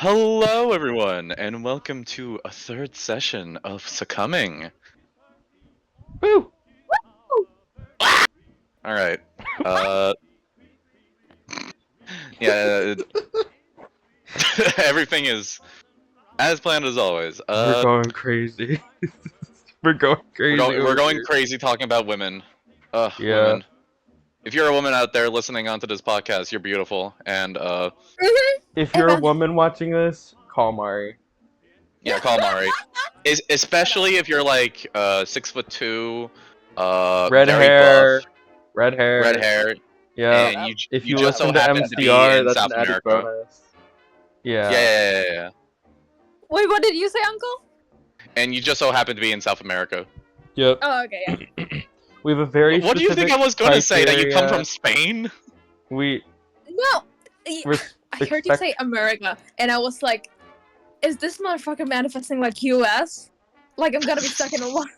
Hello, everyone, and welcome to a third session of Succumbing. Woo! All right. Yeah. Everything is as planned as always. We're going crazy. We're going crazy. We're going here. crazy talking about women. Yeah. Women. If you're a woman out there listening onto this podcast, you're beautiful, and If you're a woman watching this, call Mari. yeah, call Mari. Especially if you're like 6'2", Red very hair. buff, Red hair. red hair, Yeah. and If you you just so listen to happen to be MCR, in that's South an added America. bonus. Yeah. Yeah. Wait, what did you say, Uncle? And you just so happen to be in South America. Yep. Oh, okay, yeah. We have a very What do you think I was going to say? That you come from Spain? We. No! I heard you say America, and I was like, is this motherfucker manifesting like US? Like I'm gonna be stuck in long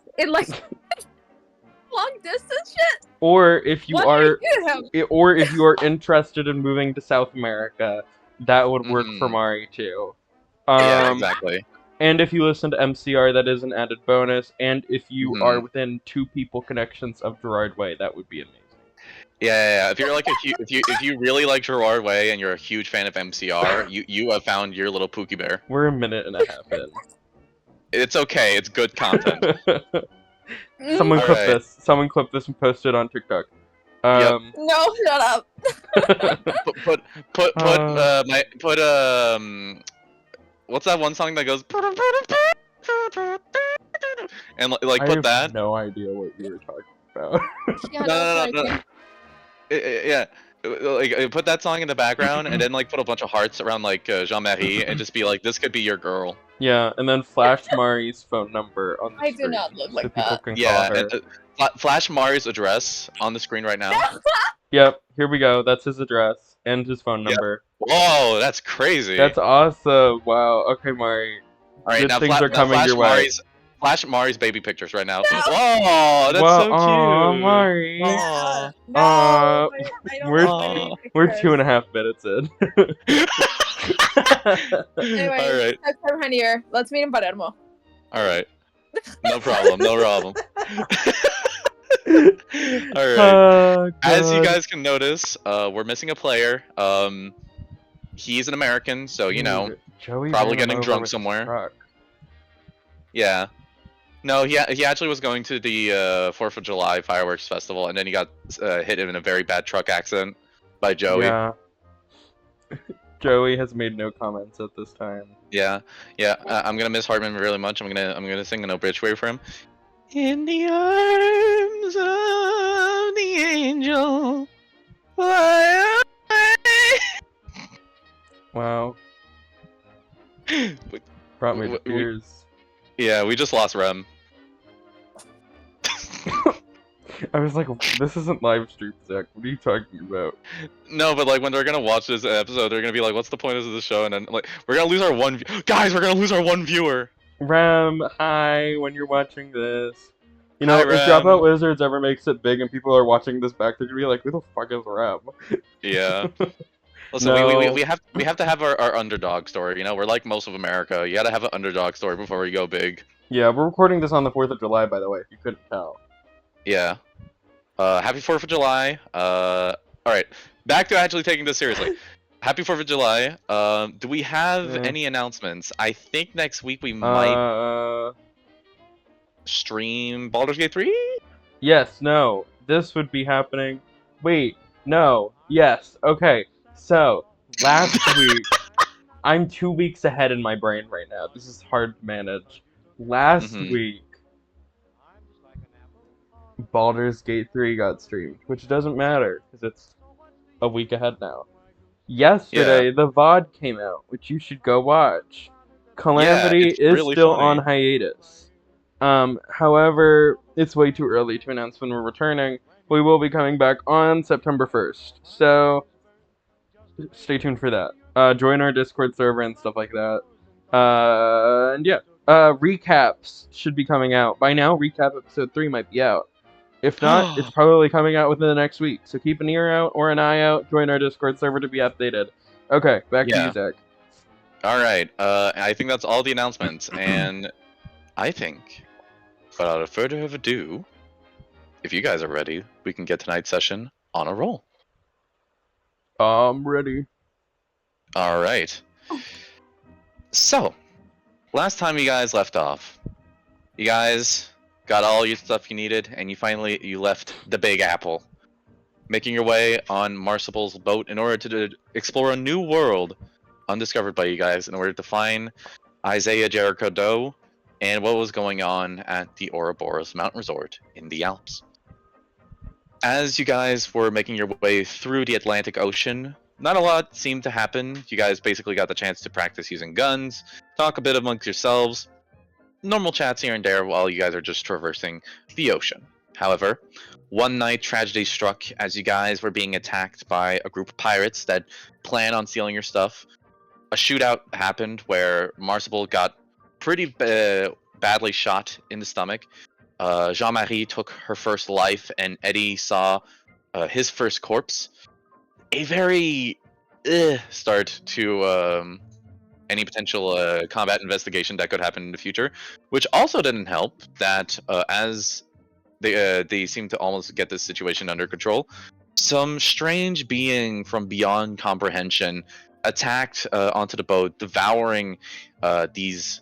distance shit? Or if you are, you? or if you are interested in moving to South America, that would work for Mhm. Mari too. Yeah, exactly. And if you listen to MCR, that is an added bonus. And if you are within 2 people connections of Gerard Way, that would be amazing. Yeah. If you're like if you really like Gerard Way and you're a huge fan of MCR, you have found your little Pookie Bear. We're a minute and a half in. It's okay. It's good content. Someone clip this. Someone clip this and post it on TikTok. Yep. No, shut up. Put what's that one song that goes and like put that? I have no idea what you were talking about. No. Yeah, like put that song in the background and then like put a bunch of hearts around like Jean-Marie and just be like, this could be your girl. Yeah, and then flash Mari's phone number on the I screen. do not look like so people that. Can Yeah, call her. and, flash Mari's address on the screen right now. Yep, here we go. That's his address and his phone number. Whoa, that's crazy. That's awesome. Wow. Okay, Mari. All right, Good now things are coming your way. Flash Mari's baby pictures right now. Whoa, that's so cute. Aw, Mari. Aw. No, I don't we're- like any We're pictures. 2.5 minutes in. Anyway, All right. next time around here, let's meet in Palermo. All right. No problem. All right. Oh, As you God. guys can notice, we're missing a player. He's an American, so you know, Joey probably ran him getting over drunk with his somewhere. truck. Yeah. No, he actually was going to the 4th of July fireworks festival, and then he got hit in a very bad truck accident by Joey. Yeah. Joey has made no comments at this time. Yeah. I'm gonna miss Hartman really much. I'm gonna sing an obituary for him. In the arms of the angel, fly away. Wow. Brought me to tears. Yeah, we just lost Rem. I was like, this isn't live stream, Zach. What are you talking about? No, but like when they're gonna watch this episode, they're gonna be like, "What's the point of this show?" And then like, we're gonna lose our one. Guys, we're gonna lose our one viewer. Rem, hi, when you're watching this. You know, Hi, if Rem. Dropout Wizards ever makes it big and people are watching this back, they're gonna be like, who the fuck is Rem? Yeah. Listen, No. we have to have our underdog story. You know, we're like most of America. You gotta have an underdog story before we go big. Yeah, we're recording this on the 4th of July, by the way, if you couldn't tell. Yeah. Happy 4th of July. Alright. Back to actually taking this seriously. Happy 4th of July. Do we have any announcements? I think next week we might stream Baldur's Gate 3? Yes, no. This would be happening. Wait, no. Yes. Okay. So, last week, I'm 2 weeks ahead in my brain right now. This is hard to manage. Last week, Baldur's Gate 3 got streamed, which doesn't matter, because it's a week ahead now. Yesterday, the VOD came out, which you should go watch. Calamity it's is really still funny. on hiatus. However, it's way too early to announce when we're returning. We will be coming back on September 1st, so stay tuned for that. Join our Discord server and stuff like that. And yeah, recaps should be coming out. By now, recap episode 3 might be out. If not, it's probably coming out within the next week. So keep an ear out or an eye out. Join our Discord server to be updated. Okay, back to you, Zach. All right. I think that's all the announcements, and I think, without further ado, if you guys are ready, we can get tonight's session on a roll. I'm ready. All right. So, last time you guys left off, you guys got all your stuff you needed, and you left the Big Apple, making your way on Marsibil's boat in order to explore a new world undiscovered by you guys in order to find Isaiah Jericho Doe and what was going on at the Oroboros Mount Resort in the Alps. As you guys were making your way through the Atlantic Ocean, not a lot seemed to happen. You guys basically got the chance to practice using guns, talk a bit amongst yourselves, normal chats here and there while you guys are just traversing the ocean. However, one night tragedy struck as you guys were being attacked by a group of pirates that plan on stealing your stuff. A shootout happened where Marsibil got pretty badly shot in the stomach. Jean-Marie took her first life, and Eddie saw his first corpse. A very start to any potential combat investigation that could happen in the future, which also didn't help that as they seem to almost get this situation under control, some strange being from beyond comprehension attacked onto the boat, devouring these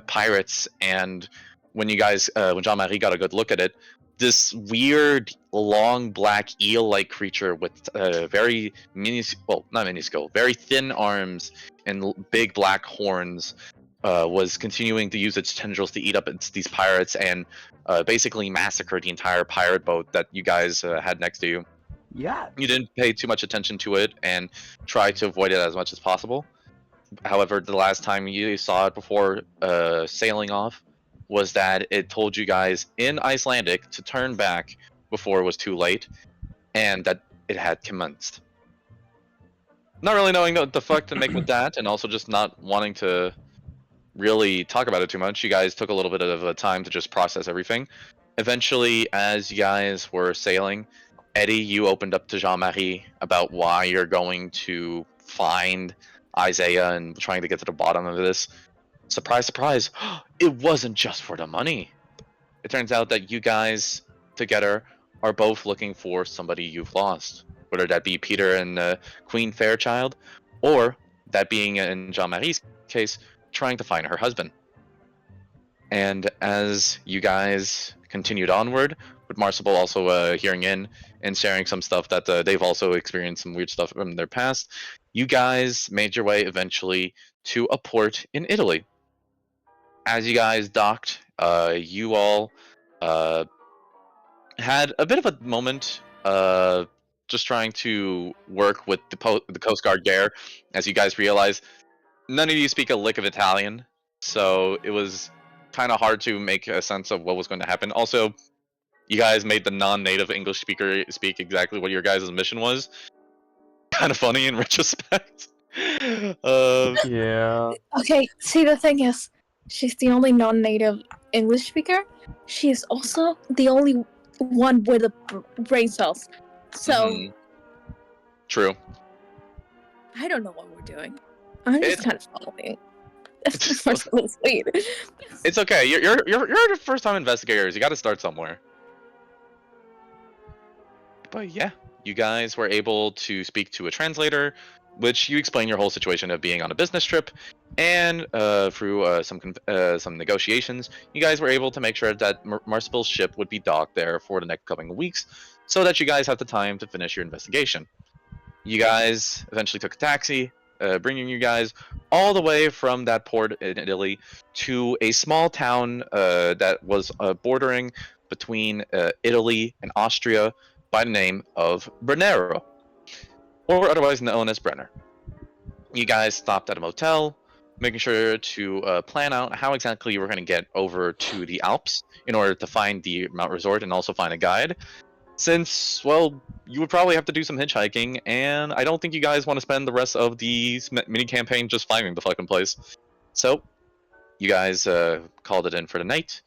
pirates. And when when Jean-Marie got a good look at it, this weird, long, black eel-like creature with very not minuscule, very thin arms and big black horns was continuing to use its tendrils to eat up these pirates and basically massacre the entire pirate boat that you guys had next to you. Yeah. You didn't pay too much attention to it and try to avoid it as much as possible. However, the last time you saw it before sailing off was that it told you guys in Icelandic to turn back before it was too late, and that it had commenced. Not really knowing what the fuck to make with that, and also just not wanting to really talk about it too much, you guys took a little bit of a time to just process everything. Eventually, as you guys were sailing, Eddie, you opened up to Jean-Marie about why you're going to find Isaiah and trying to get to the bottom of this. Surprise, surprise, it wasn't just for the money. It turns out that you guys together are both looking for somebody you've lost, whether that be Peter and Queen Fairchilde, or that being in Jean-Marie's case, trying to find her husband. And as you guys continued onward, with Marsibil also hearing in and sharing some stuff that they've also experienced some weird stuff from their past, you guys made your way eventually to a port in Italy. As you guys docked, you all had a bit of a moment just trying to work with the Coast Guard there, as you guys realize none of you speak a lick of Italian, so it was kind of hard to make a sense of what was going to happen. Also, you guys made the non-native English speaker speak exactly what your guys' mission was. Kind of funny in retrospect. Yeah. Okay, see, the thing is, she's the only non-native English speaker. She is also the only one with the brain cells. So, True. I don't know what we're doing. I'm just kind of following. It's so sweet. It's okay. You're the first-time investigators. You got to start somewhere. But yeah, you guys were able to speak to a translator, which you explain your whole situation of being on a business trip, and through some negotiations, you guys were able to make sure that Marsibil's ship would be docked there for the next coming weeks, so that you guys have the time to finish your investigation. You guys eventually took a taxi, bringing you guys all the way from that port in Italy to a small town that was bordering between Italy and Austria by the name of Brenner, or otherwise known as Brenner. You guys stopped at a motel, making sure to plan out how exactly you were going to get over to the Alps in order to find the Mount Resort and also find a guide. Since, well, you would probably have to do some hitchhiking, and I don't think you guys want to spend the rest of the mini-campaign just finding the fucking place. So, you guys called it in for the night,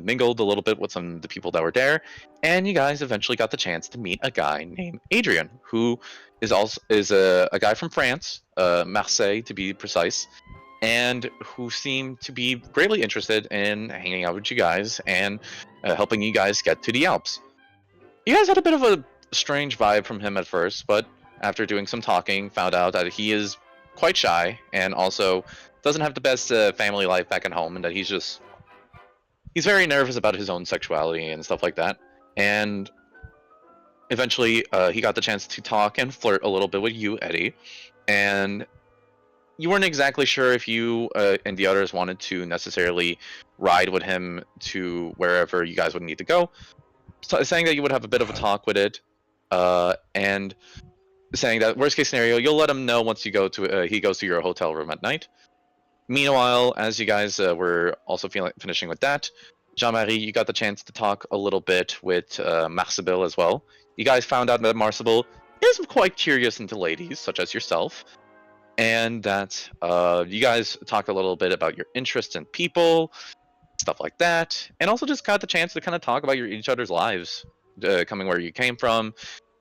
mingled a little bit with some of the people that were there, and you guys eventually got the chance to meet a guy named Adrian, who is a guy from France, Marseille to be precise, and who seemed to be greatly interested in hanging out with you guys and helping you guys get to the Alps. You guys had a bit of a strange vibe from him at first, but after doing some talking, found out that he is quite shy and also doesn't have the best family life back at home, and that he's very nervous about his own sexuality and stuff like that. And eventually, he got the chance to talk and flirt a little bit with you, Eddie, and you weren't exactly sure if you and the others wanted to necessarily ride with him to wherever you guys would need to go. Saying that you would have a bit of a talk with it, and saying that worst case scenario, you'll let him know once you go to he goes to your hotel room at night. Meanwhile, as you guys were also finishing with that, Jean-Marie, you got the chance to talk a little bit with Marsibil as well. You guys found out that Marsibil is quite curious into ladies, such as yourself, and that you guys talked a little bit about your interest in people, stuff like that, and also just got the chance to kind of talk about each other's lives, coming where you came from,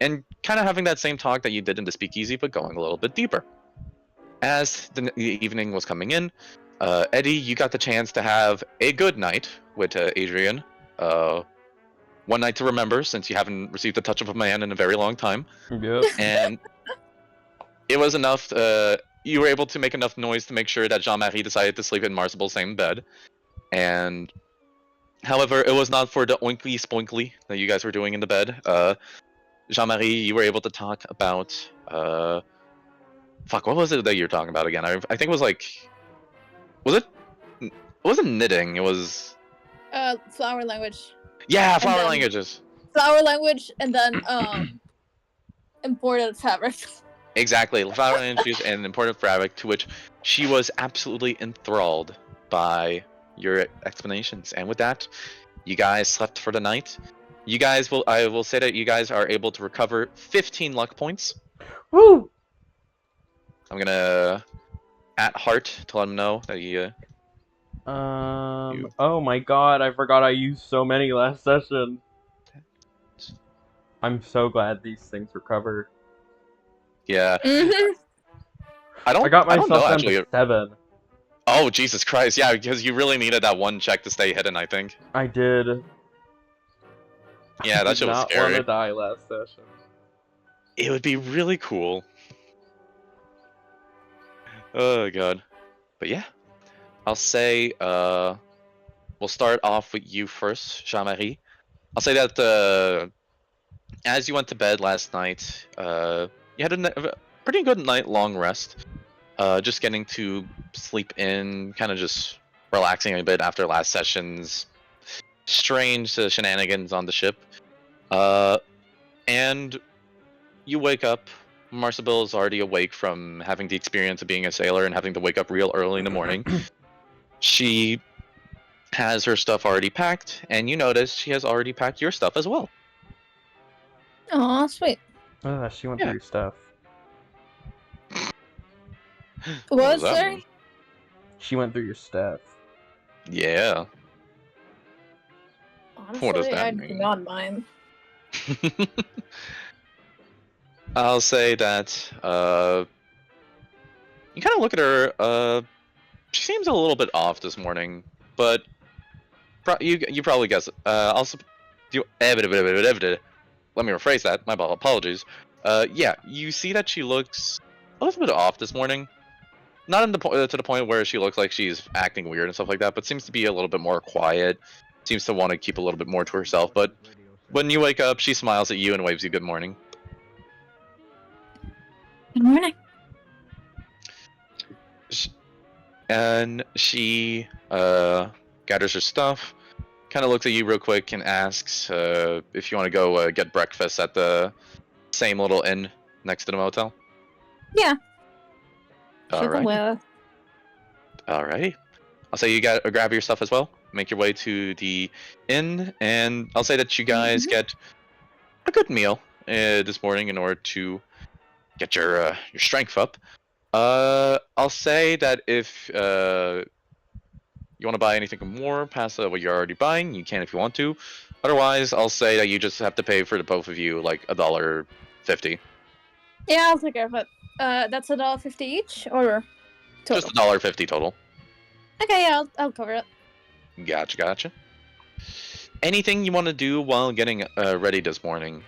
and kind of having that same talk that you did in the speakeasy, but going a little bit deeper. As the evening was coming in, Eddie, you got the chance to have a good night with Adrian. One night to remember, since you haven't received the touch of a man in a very long time. Yep. And it was enough. You were able to make enough noise to make sure that Jean-Marie decided to sleep in Marsibil's same bed. And however, it was not for the oinkly spoinkly that you guys were doing in the bed. Jean-Marie, you were able to talk about fuck, what was it that you were talking about again? I think it was like, it wasn't knitting, it was Flower language. yeah, flower then- languages. Flower language, and then imported fabric. Exactly, flower languages and imported fabric, to which she was absolutely enthralled by your explanations. And with that, you guys slept for the night. I will say that you guys are able to recover 15 luck points. Woo! I'm gonna at heart to let him know that you. Oh my god, I forgot I used so many last session. I'm so glad these things recover. Yeah. Mm-hmm. I got I don't myself know down actually. to 7. Oh Jesus Christ! Yeah, because you really needed that one check to stay hidden. I think. I did. Yeah, I that did shit was not scary. want to die last session. It would be really cool. Oh god. But yeah, I'll say we'll start off with you first, Jean-Marie. I'll say that as you went to bed last night, you had a pretty good night long rest. Just getting to sleep in, kind of just relaxing a bit after last session's strange shenanigans on the ship. And you wake up. Marsibil is already awake from having the experience of being a sailor and having to wake up real early in the morning. She has her stuff already packed, and you notice she has already packed your stuff as well. Aw, sweet. Oh, she went Yeah. through your stuff. What What, does that sir? mean? She went through your stuff. Yeah. Honestly, What does that I do mean? not mind. I'll say that you kind of look at her. She seems a little bit off this morning, but you probably guess it. Also, let me rephrase that. My apologies. Yeah, you see that she looks a little bit off this morning. Not in to the point where she looks like she's acting weird and stuff like that, but seems to be a little bit more quiet. Seems to want to keep a little bit more to herself. But when you wake up, she smiles at you and waves you good morning. Good morning. And she gathers her stuff, kind of looks at you real quick and asks if you want to go get breakfast at the same little inn next to the motel. Yeah. She can Alright. wear. Alrighty. I'll say you grab your stuff as well. Make your way to the inn, and I'll say that you guys get a good meal this morning in order to get your strength up. I'll say that if you want to buy anything more past what you're already buying, you can if you want to. Otherwise, I'll say that you just have to pay for the both of you like $1.50. Yeah, I'll take care of it. That's $1.50 each, or total? Just $1.50 total. Okay, yeah, I'll cover it. Gotcha. Anything you want to do while getting ready this morning?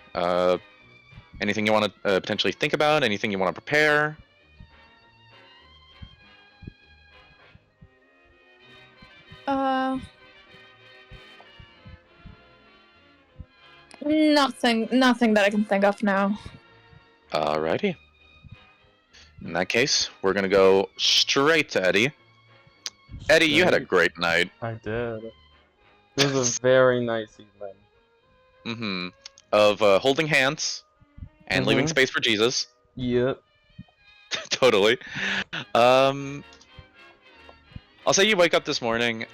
Anything you want to potentially think about? Anything you want to prepare? Nothing that I can think of now. Alrighty. In that case, we're gonna go straight to Eddie. Eddie, you had a great night. I did. It was a very nice evening. Mm-hmm. Of holding hands and leaving space for Jesus. Yep. Totally. I'll say you wake up this morning.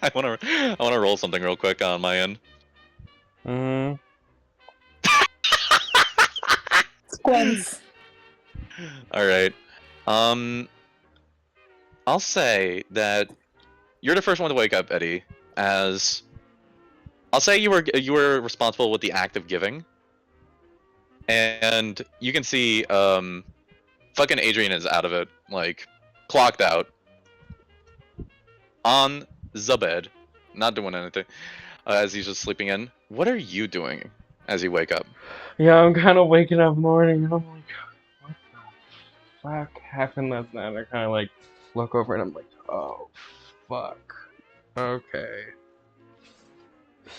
I wanna roll something real quick on my end. Squints. All right. I'll say that you're the first one to wake up, Eddie. As I'll say you were responsible with the act of giving, and you can see fucking Adrian is out of it, like clocked out on the bed, not doing anything, as he's just sleeping in. What are you doing as you wake up? Yeah, I'm kind of waking up in the morning and I'm like, what the fuck happened last night? And I kind of like look over and I'm like, oh, fuck. Okay.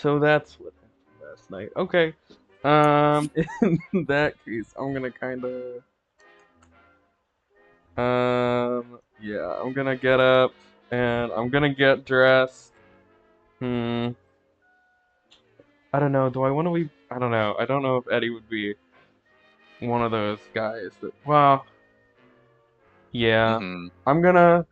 So that's what happened last night. Okay. In that case, I'm gonna kind of, yeah, I'm gonna get up and I'm gonna get dressed. I don't know. Do I want to be? I don't know. I don't know if Eddie would be one of those guys that. Well, yeah. Mm-hmm. I'm gonna.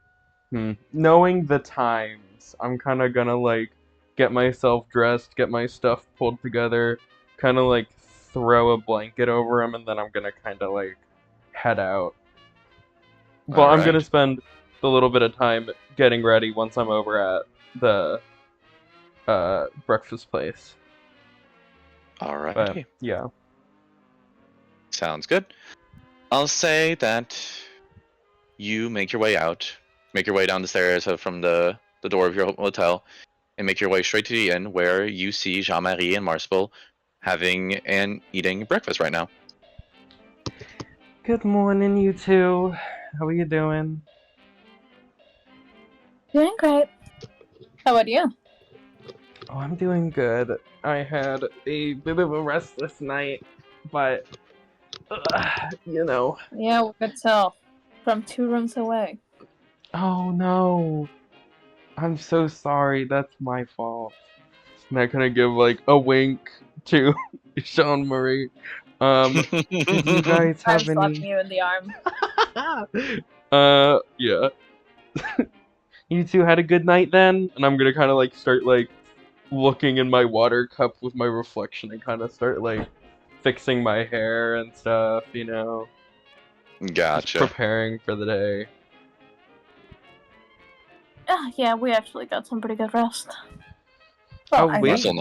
Knowing the times, I'm kind of gonna like get myself dressed, get my stuff pulled together, kind of like throw a blanket over him, and then I'm gonna kind of like head out. But I'm gonna Alright. spend a little bit of time getting ready once I'm over at the breakfast place. Alrighty. But yeah. Sounds good. I'll say that you make your way out, make your way down the stairs from the door of your hotel, and make your way straight to the inn where you see Jean-Marie and Marsibil having and eating breakfast right now. Good morning, you two. How are you doing? Doing great. How about you? Oh, I'm doing good. I had a bit of a restless night, but you know. Yeah, we could tell. From 2 rooms away. Oh no. I'm so sorry. That's my fault. And I kind of give like a wink to Jean Marie. Did you guys I'm have slapping any? you in the arm. Yeah. You two had a good night then? And I'm gonna kind of like start like looking in my water cup with my reflection and kind of start like fixing my hair and stuff, you know. Just Gotcha. preparing for the day. Yeah, we actually got some pretty good rest. Oh, I wait. think.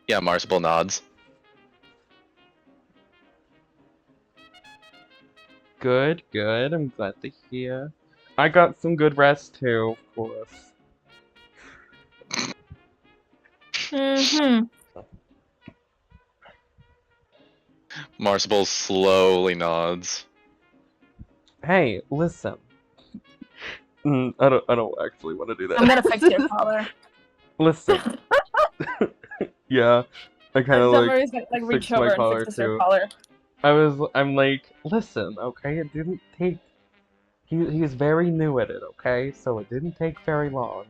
Marsibil nods. Good, good. I'm glad to hear. I got some good rest too, of course. Marsibil slowly nods. Hey, listen. I don't actually want to do that. I'm gonna fix your collar. Listen. Yeah, I kind of Somebody's like like reach fix my over and collar fixes your too. collar. I'm like, listen, okay, it didn't take. He's very new at it, okay, so it didn't take very long.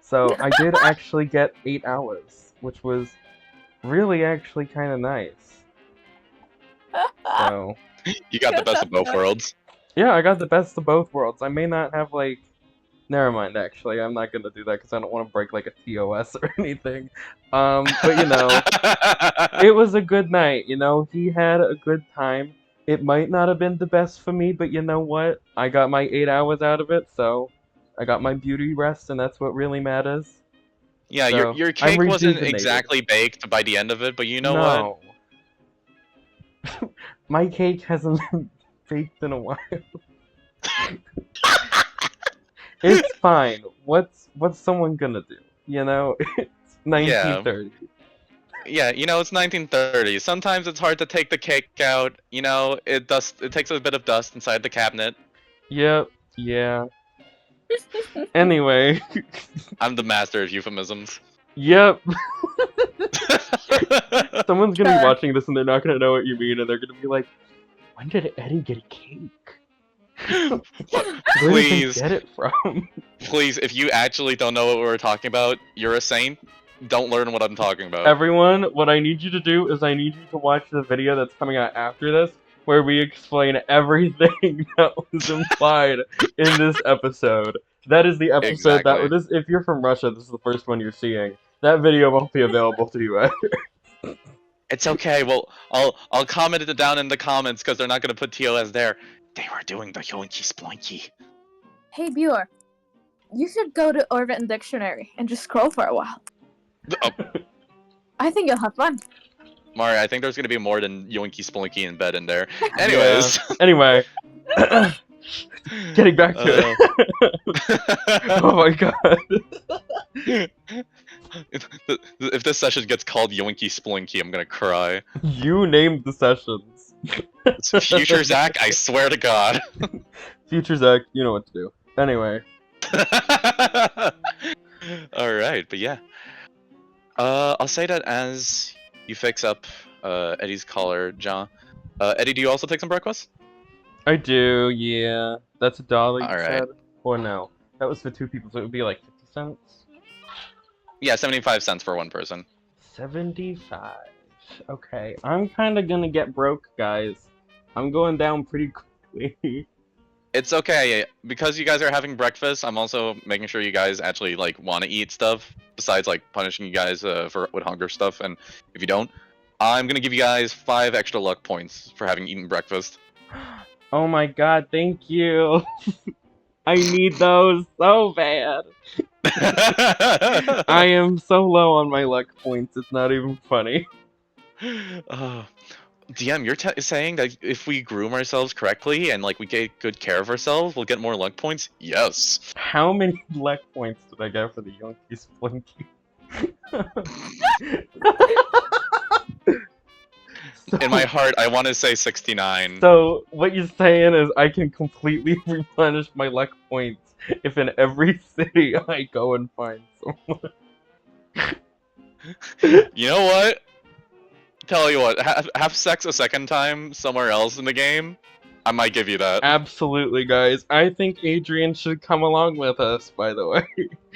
So I did actually get 8 hours, which was really actually kind of nice. So You got the best of both worlds. yeah, I got the best of both worlds. I may not have like. Never mind, actually, I'm not gonna do that because I don't want to break like a TOS or anything. But you know, it was a good night. You know, he had a good time. It might not have been the best for me, but you know what? I got my 8 hours out of it, so I got my beauty rest, and that's what really matters. Yeah, So, your I'm cake wasn't rejuvenated. exactly baked by the end of it, but you know what? No. My cake hasn't been baked in a while. It's fine. What's someone gonna do? You know, it's 1930. Yeah, it's 1930. Sometimes it's hard to take the cake out. It takes a bit of dust inside the cabinet. Yep. Yeah. Anyway. I'm the master of euphemisms. Yep. Someone's gonna be Sure. watching this and they're not gonna know what you mean, and they're gonna be like, "When did Eddie get a cake? Where did Please, they get it from?" please, if you actually don't know what we're talking about, you're a saint. Don't learn what I'm talking about. Everyone, what I need you to do is I need you to watch the video that's coming out after this, where we explain everything that was implied in this episode. That is the episode Exactly. if you're from Russia, this is the first one you're seeing. That video won't be available to you either. It's okay. Well, I'll comment it down in the comments because they're not gonna put TOS there. They were doing the yoinky sploinky. Hey, viewer, you should go to Urban Dictionary and just scroll for a while. Oh, I think you'll have fun. Mari, I think there's gonna be more than yoinky sploinky in bed in there. Anyways. Anyway. Getting back to it. Oh my god. If this session gets called yoinky sploinky, I'm gonna cry. You named the sessions. It's future Zach, I swear to God. Future Zach, you know what to do. Anyway. Alright, but yeah. I'll say that as you fix up Eddie's collar, John. Eddie, do you also take some breakfast? I do, yeah. That's $1 you Alright. said? Or no? That was for 2 people, so it would be like 50 cents? Yeah, 75 cents for one person. 75. Okay, I'm kinda gonna get broke, guys. I'm going down pretty quickly. It's okay, because you guys are having breakfast, I'm also making sure you guys actually, want to eat stuff, besides, punishing you guys with hunger stuff, and if you don't, I'm gonna give you guys 5 extra luck points for having eaten breakfast. Oh my god, thank you. I need those so bad. I am so low on my luck points, it's not even funny. DM, you're saying that if we groom ourselves correctly and we take good care of ourselves, we'll get more luck points? Yes. How many luck points did I get for the Yonky Splinky? In my heart, I want to say 69. So what you're saying is I can completely replenish my luck points if in every city I go and find someone. You know what? Tell you what, have sex a second time somewhere else in the game. I might give you that. Absolutely, guys. I think Adrian should come along with us, by the way.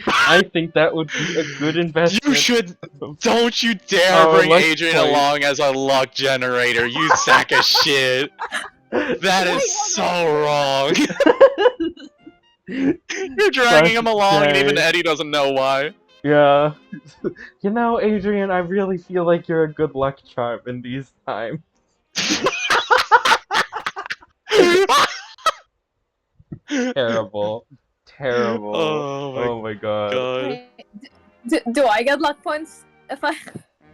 I think that would be a good investment. You should. Don't you dare Oh, bring luck Adrian point. along as a luck generator, you sack of shit. That is so wrong. You're dragging him along and even Eddie doesn't know why. Yeah. You know, Adrian, I really feel like you're a good luck charm in these times. Terrible. Terrible. Oh my god. God. Wait, do I get luck points if I?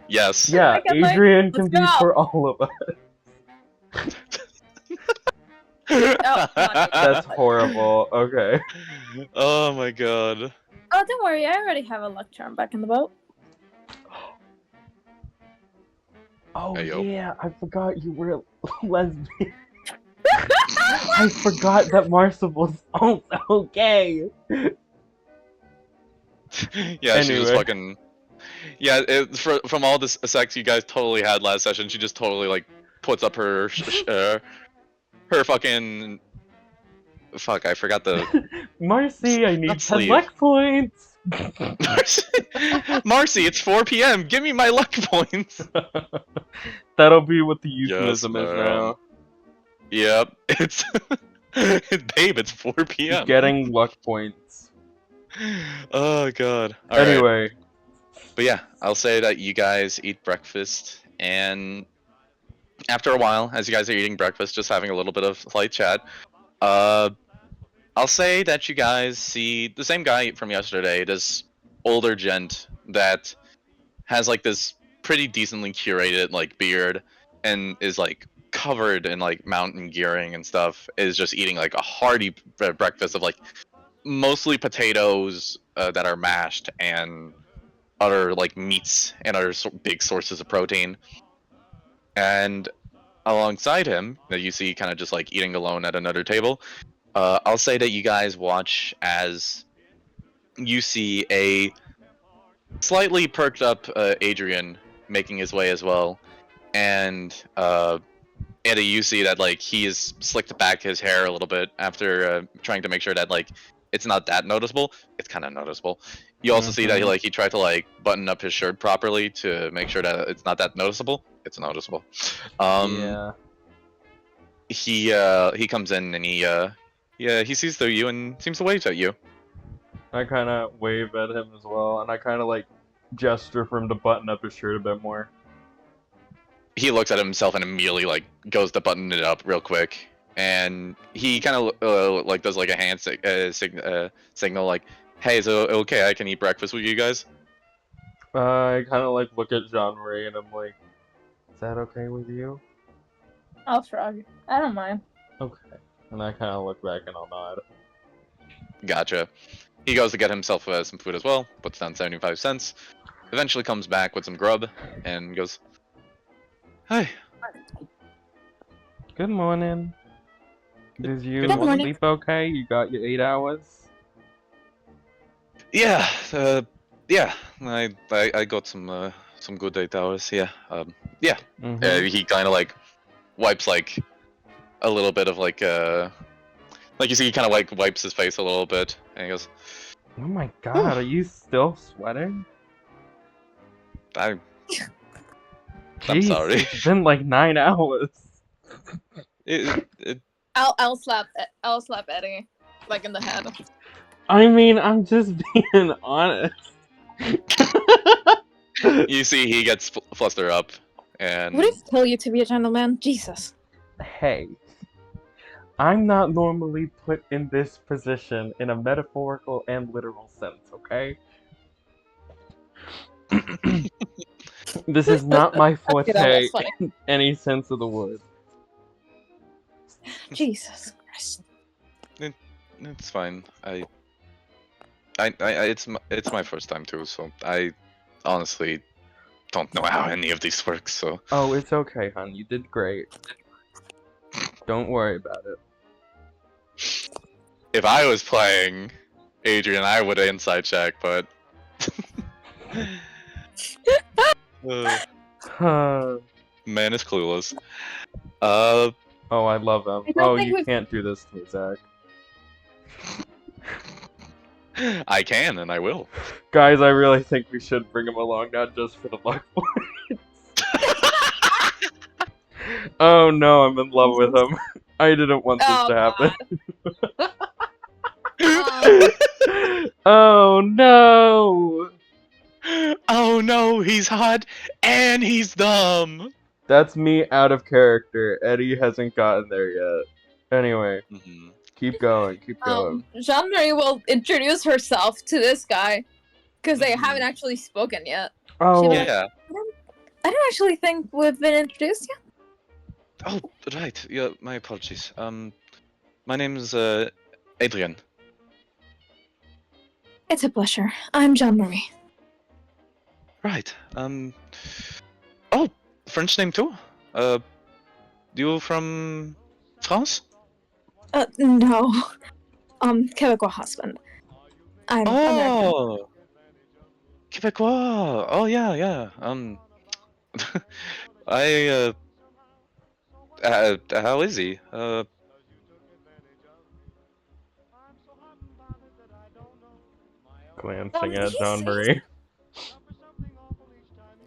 Yes. Yeah, I get, Adrian can let's be go. for all of us. Oh, not That's horrible. Okay. Oh my God. Oh, don't worry, I already have a luck charm back in the boat. Oh Hey, yo. yeah, I forgot you were lesbian. I forgot that Marsibil's also gay. Yeah, she was Anyway. fucking. Yeah, from all the sex you guys totally had last session, she just totally puts up her her fucking. Fuck, I forgot the. Marcy, I need Not 10 sleeve. luck points. Marcy, it's 4 p.m. Give me my luck points. That'll be what the euphemism is ma'am. now. Yep, it's. Babe, it's 4 p.m. Getting luck points. Oh God. All right. Anyway, But yeah, I'll say that you guys eat breakfast, and after a while, as you guys are eating breakfast, just having a little bit of light chat, I'll say that you guys see the same guy from yesterday, this older gent that has this pretty decently curated beard, and is covered in like mountain gearing and stuff, is just eating like a hearty breakfast of like mostly potatoes that are mashed and other like meats and other big sources of protein. And alongside him, that you see kind of just like eating alone at another table, I'll say that you guys watch as you see a slightly perked up Adrian making his way as well, and you see that like he has slicked back his hair a little bit after trying to make sure that like it's not that noticeable. It's kind of noticeable. You also see that he tried to like button up his shirt properly to make sure that it's not that noticeable. It's noticeable. Yeah. He comes in and he sees through you and seems to wave at you. I kind of wave at him as well, and I kind of like gesture for him to button up his shirt a bit more. He looks at himself and immediately like goes to button it up real quick, and he kind of like does like a hand signal like, "Hey, is it okay? I can eat breakfast with you guys." I kind of like look at Jean-Marie and I'm like, "Is that okay with you?" I'll shrug. I don't mind. Okay. And I kind of look back and I'll nod. Gotcha. He goes to get himself some food as well, puts down 75 cents, eventually comes back with some grub, and goes, "Hi." Good morning. Did you Good morning. sleep okay? You got your 8 hours? Yeah, yeah. I got some good 8 hours. Yeah. Yeah. Mhm. He kind of like wipes like a little bit of like you see he kind of like wipes his face a little bit, and he goes, Oh my god, are you still sweating? I'm Jeez, sorry. It's been like 9 hours. I'll slap Eddie like in the head. I mean, I'm just being honest. You see he gets flustered up, and Would it kill you to be a gentleman? Jesus. Hey, I'm not normally put in this position in a metaphorical and literal sense, okay? This is not my Okay, that forte was funny. in any sense of the word. Jesus Christ. it's fine. It's my first time too, so I honestly don't know how any of these work. So Oh, it's okay, hon. You did great. Don't worry about it. if I was playing Adrian, I would inside check, but man is clueless. Oh, I love him. I don't Oh, think you we've- can't do this to me, Zach. I can and I will. Guys, I really think we should bring him along, not just for the luck points. Oh no, I'm in love with him. I didn't want this Oh, to happen. God. Oh no! Oh no, he's hot and he's dumb. That's me out of character. Eddie hasn't gotten there yet. Anyway, keep going, keep going. Jean-Marie will introduce herself to this guy because they haven't actually spoken yet. Oh, Yeah. I don't actually think we've been introduced yet. Oh, right. Yeah, my apologies. My name's Adrian. It's a pleasure. I'm Jean-Marie. Right. Oh, French name too. You from France? No. Quebecois husband. I'm American. Oh, Quebecois. Oh yeah, yeah. I how is he? Glancing at Jean-Marie.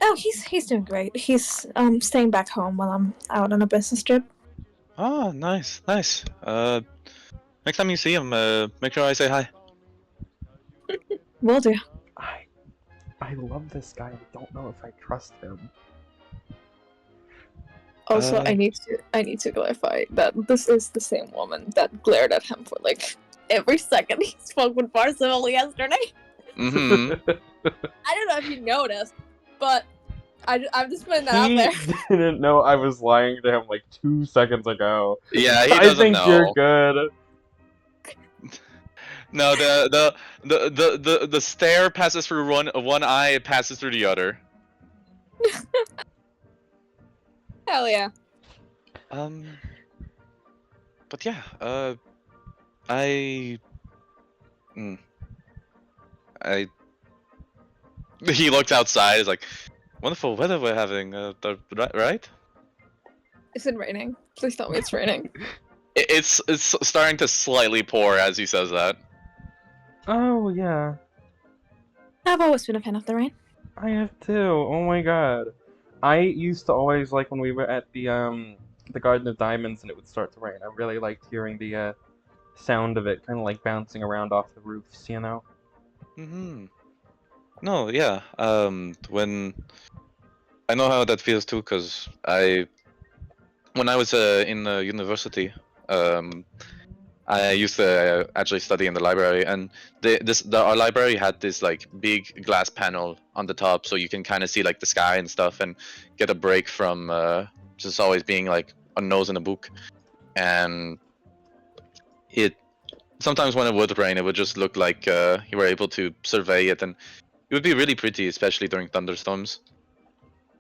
Oh, he's doing great. He's staying back home while I'm out on a business trip. Oh, nice, nice. Next time you see him, make sure I say hi. Will do. I love this guy. I don't know if I trust him. Also, I need to clarify that this is the same woman that glared at him for like every second he spoke with Marsibil yesterday. Mm-hmm. I don't know if you noticed, but I'm just putting that out He there. didn't know I was lying to him like 2 seconds ago. Yeah, he I doesn't think know. you're good. No, the stare passes through one eye, it passes through the other. Hell yeah. But yeah, I, I. He looks outside. Is like, wonderful weather we're having. Right? Is it raining? Please tell me it's raining. It's starting to slightly pour as he says that. Oh yeah, I've always been a fan of the rain. I have too. Oh my god. I used to always like when we were at the Garden of Diamonds and it would start to rain. I really liked hearing the sound of it kind of like bouncing around off the roofs, you know? No, yeah. When I know how that feels too, cause when I was in university, I used to actually study in the library, and our library had this like big glass panel on the top, so you can kind of see like the sky and stuff, and get a break from just always being like a nose in a book. And it sometimes when it would rain, it would just look like you were able to survey it, and it would be really pretty, especially during thunderstorms.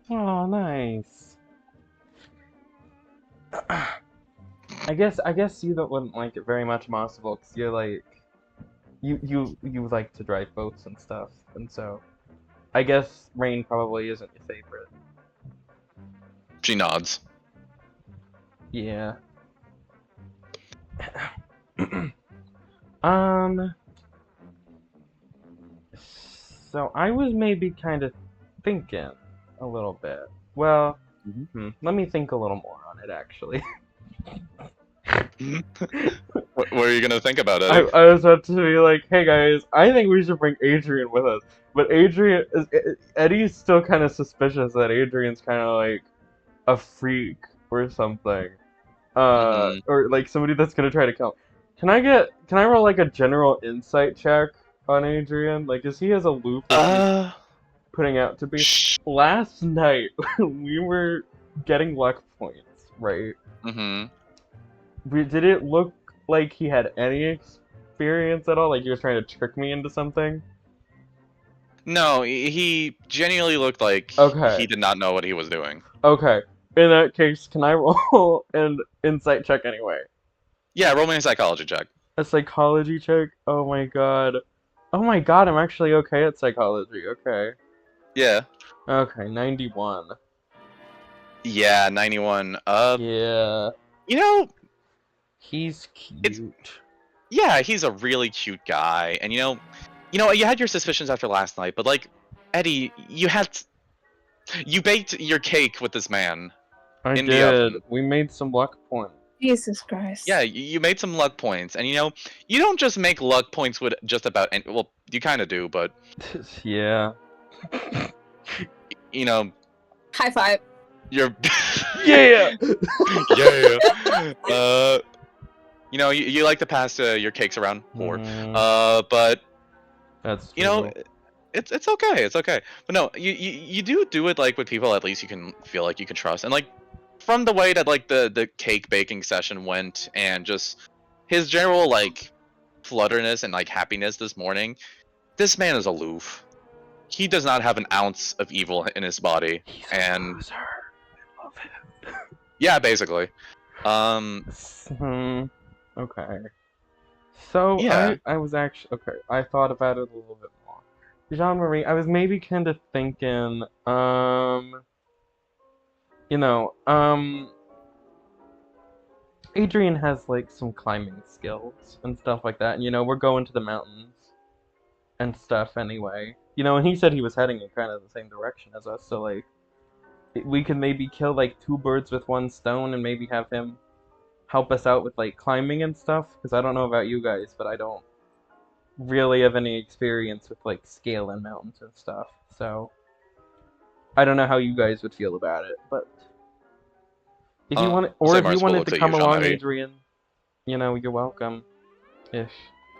Oh, nice. I guess you don't wouldn't like it very much, Marsibil, because you're like you like to drive boats and stuff, and so I guess rain probably isn't your favorite. She nods. Yeah. Um. So I was maybe kind of thinking a little bit. Well, let me think a little more on it actually. What are you gonna think about it? I was about to be like, hey guys, I think we should bring Adrian with us. But Eddie's still kind of suspicious that Adrian's kind of like a freak or something. Or like somebody that's gonna try to kill him. Can I roll like a general insight check on Adrian? Like, is he as aloof as he's putting out to be? Last night, we were getting luck points, right? Did it look like he had any experience at all? Like he was trying to trick me into something? No, he genuinely looked like he did not know what he was doing. Okay. In that case, can I roll an insight check anyway? Yeah, roll me a psychology check. A psychology check? Oh my god. Oh my god, I'm actually okay at psychology. Okay. Yeah. Okay, 91. Yeah, 91. Yeah. You know, he's cute. Yeah, he's a really cute guy, and you had your suspicions after last night, but like, Eddie, you baked your cake with this man. I in did. The oven. We made some luck points. Jesus Christ. Yeah, you made some luck points, and you don't just make luck points with just about any. Well, you kind of do, but yeah. High five. You're. Yeah. Yeah. You like to pass your cakes around more. But that's it's okay. It's okay. But no, you do it like with people at least you can feel like you can trust, and like from the way that like the cake baking session went, and just his general like flutterness and like happiness this morning, this man is aloof. He does not have an ounce of evil in his body. He's and a loser. I love him. Yeah, basically. Okay. So yeah. I was actually okay. I thought about it a little bit more. Jean-Marie, I was maybe kind of thinking, Adrian has like some climbing skills and stuff like that, and we're going to the mountains and stuff anyway. And he said he was heading in kind of the same direction as us, so like we could maybe kill like 2 birds with 1 stone and maybe have him help us out with like climbing and stuff, because I don't know about you guys, but I don't really have any experience with like scaling mountains and stuff, so I don't know how you guys would feel about it. But if you want, or if you wanted to come along, Adrian, you're welcome. Ish.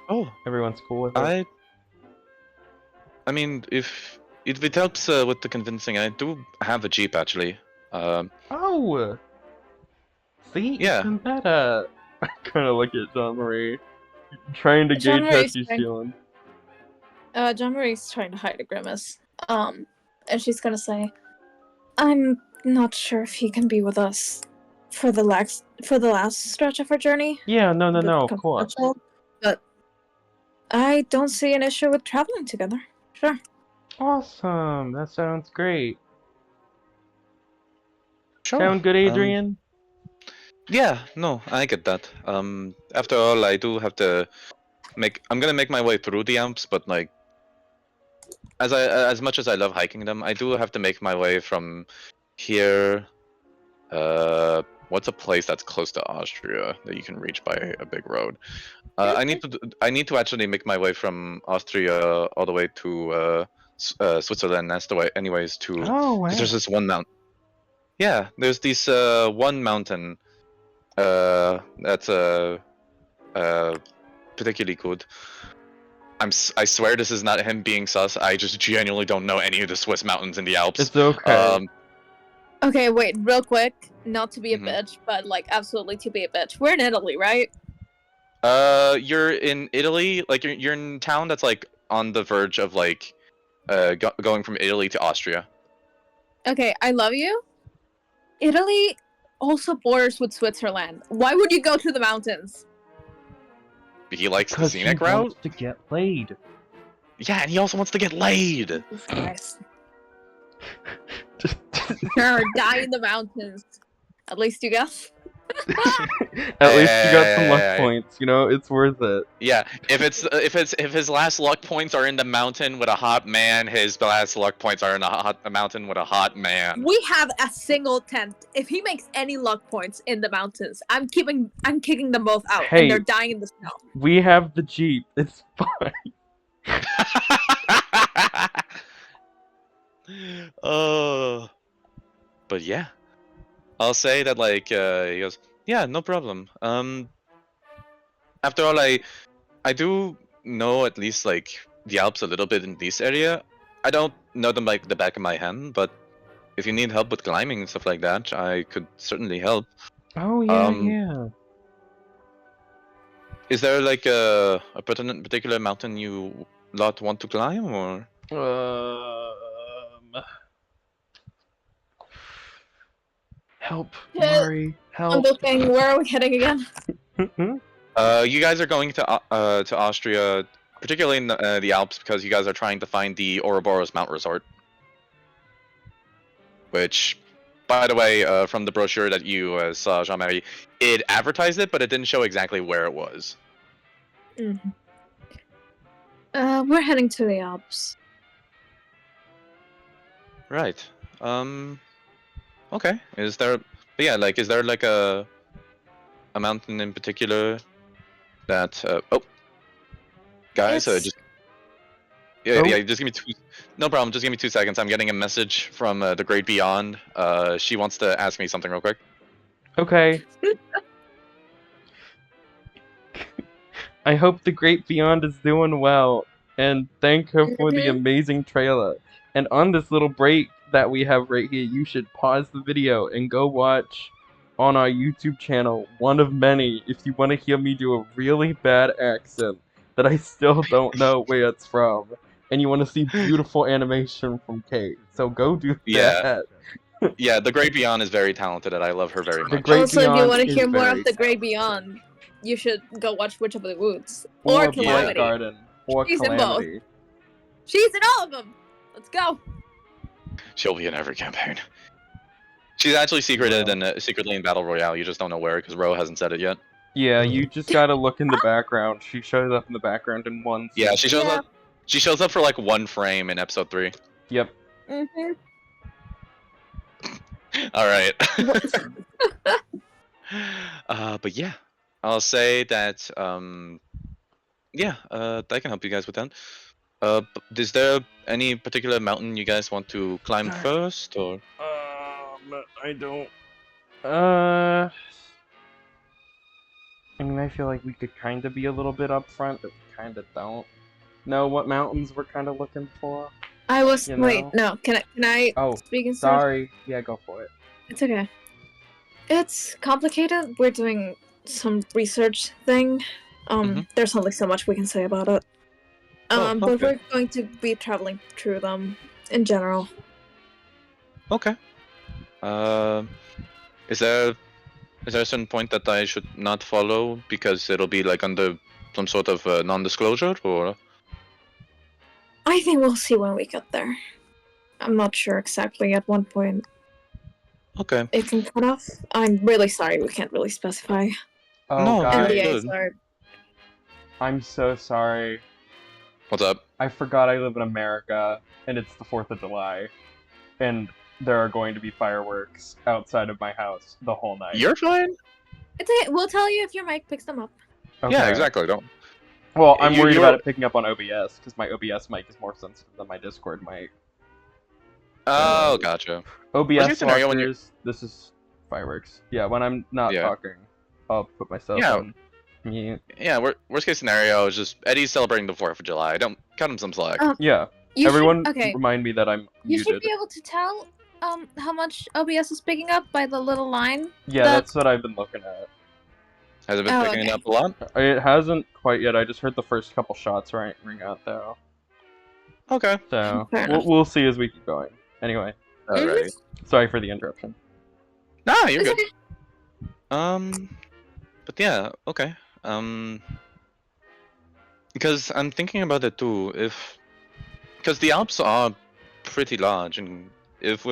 Oh, everyone's cool with it. I mean, if It helps with the convincing. I do have a jeep actually. Oh! See? Yeah. Even better. I kind of look at Jean Marie, trying to Jean gauge how Marie's she's trying- feeling. Jean Marie's trying to hide a grimace. And she's gonna say, "I'm not sure if he can be with us for the last stretch of our journey. Yeah, no, Bit of course. confidential, but I don't see an issue with traveling together. Sure." Awesome, that sounds great. Sure. Sound good, Adrian? Yeah, no, I get that. After all, I do have to I'm gonna make my way through the Alps, but like, as much as I love hiking them, I do have to make my way from here. What's a place that's close to Austria that you can reach by a big road? I need to actually make my way from Austria all the way to Switzerland. That's the way, anyways. Oh, wow. 'Cause there's this one mountain. Yeah, there's this one mountain. That's particularly good. I swear this is not him being sus. I just genuinely don't know any of the Swiss mountains in the Alps. It's okay. Okay, wait, real quick. Not to be a Mhm. bitch, but like absolutely to be a bitch. We're in Italy, right? You're in Italy. Like you're in a town that's like on the verge of like, going from Italy to Austria. Okay, I love you. Italy also borders with Switzerland. Why would you go to the mountains? He likes the Because he scenic route. wants to get laid. Yeah, and he also wants to get laid. Jesus Christ. Just- Sure, die in the mountains. At least you guess. At least you got some luck Hey. points, you know, it's worth it. Yeah, if his last luck points are in the mountain with a hot man, his last luck points are in a mountain with a hot man. We have a single tent. If he makes any luck points in the mountains, I'm kicking them both out, Hey. and they're dying in the snow. We have the Jeep, it's fine. Oh, but yeah, I'll say that like he goes, yeah, no problem. After all, I do know at least like the Alps a little bit in this area. I don't know them like the back of my hand, but if you need help with climbing and stuff like that, I could certainly help. Oh, yeah, Um, yeah. Is there like a particular mountain you lot want to climb, or? Help, Yeah. Mari, I'm help. looking. Where are we heading again? You guys are going to Austria, particularly in the Alps, because you guys are trying to find the Oroboros Mount Resort. Which, by the way, from the brochure that you saw, Jean-Marie, it advertised it, but it didn't show exactly where it was. We're heading to the Alps. Right. Okay. Is there? But yeah, like, is there like a mountain in particular that? Oh, guys, It's- just. Yeah, Oh. yeah. Just give me two. No problem. Just give me 2 seconds. I'm getting a message from the Great Beyond. She wants to ask me something real quick. Okay. I hope the Great Beyond is doing well, and thank her for the amazing trailer. And on this little break that we have right here, you should pause the video and go watch on our YouTube channel, one of many, if you want to hear me do a really bad accent that I still don't know where it's from, and you want to see beautiful animation from Kate. So go do Yeah. that. Yeah, the Great Beyond is very talented, and I love her very The much. Great Also, if you Beyond want to is hear more very of the Great Beyond, you should go watch Witch of the Woods or or Black Calamity. Garden or She's in both. Calamity. She's in all of them. Let's go. She'll be in every campaign. She's actually secretly in Battle Royale. You just don't know where because Ro hasn't said it yet. Yeah, you just gotta look in the background. She shows up in the background in one scene. Yeah, she shows Yeah. up. She shows up for like one frame in episode 3. Yep. Mm-hmm. All right. But yeah, I'll say that yeah, I can help you guys with that. Is there any particular mountain you guys want to climb Sorry. first, or? I don't. I mean, I feel like we could kind of be a little bit up front, but we kind of don't know what mountains we're kind of looking for. I was You wait. know? No, can I Oh, speak instead? sorry. Yeah, go for it. It's okay. It's complicated. We're doing some research thing. Mhm. There's only so much we can say about it. Oh, But okay. we're going to be traveling through them in general. Okay. Is there a certain point that I should not follow because it'll be like under some sort of non-disclosure, or? I think we'll see when we get there. I'm not sure exactly at one point Okay. it can cut off. I'm really sorry we can't really specify. Oh, No, guys. very NDAs good. are. I'm so sorry. What's up? I forgot I live in America, and it's the 4th of July. And there are going to be fireworks outside of my house the whole night. You're fine. It's okay. We'll tell you if your mic picks them up. Okay. Yeah, exactly. Don't. Well, I'm worried you about were- it picking up on OBS, because my OBS mic is more sensitive than my Discord mic. Oh, gotcha. your OBS scenario when watchers, this is fireworks. Yeah, when I'm not Yeah. talking, I'll put myself Yeah. on mute. Yeah. Worst case scenario is just Eddie's celebrating the 4th of July. Don't cut him some slack. Oh. Yeah, You everyone okay. remind me that I'm You muted. should be able to tell how much OBS is picking up by the little line. Yeah, that's what I've been looking at. Has it been Oh, picking okay. up a lot? It hasn't quite yet. I just heard the first couple shots ring out though. Okay. So Fair enough. we'll see as we keep going. Anyway, Alrighty. sorry for the interruption. Nah, you're It's good. okay. But yeah, okay. Because I'm thinking about it too. Because the Alps are pretty large, and if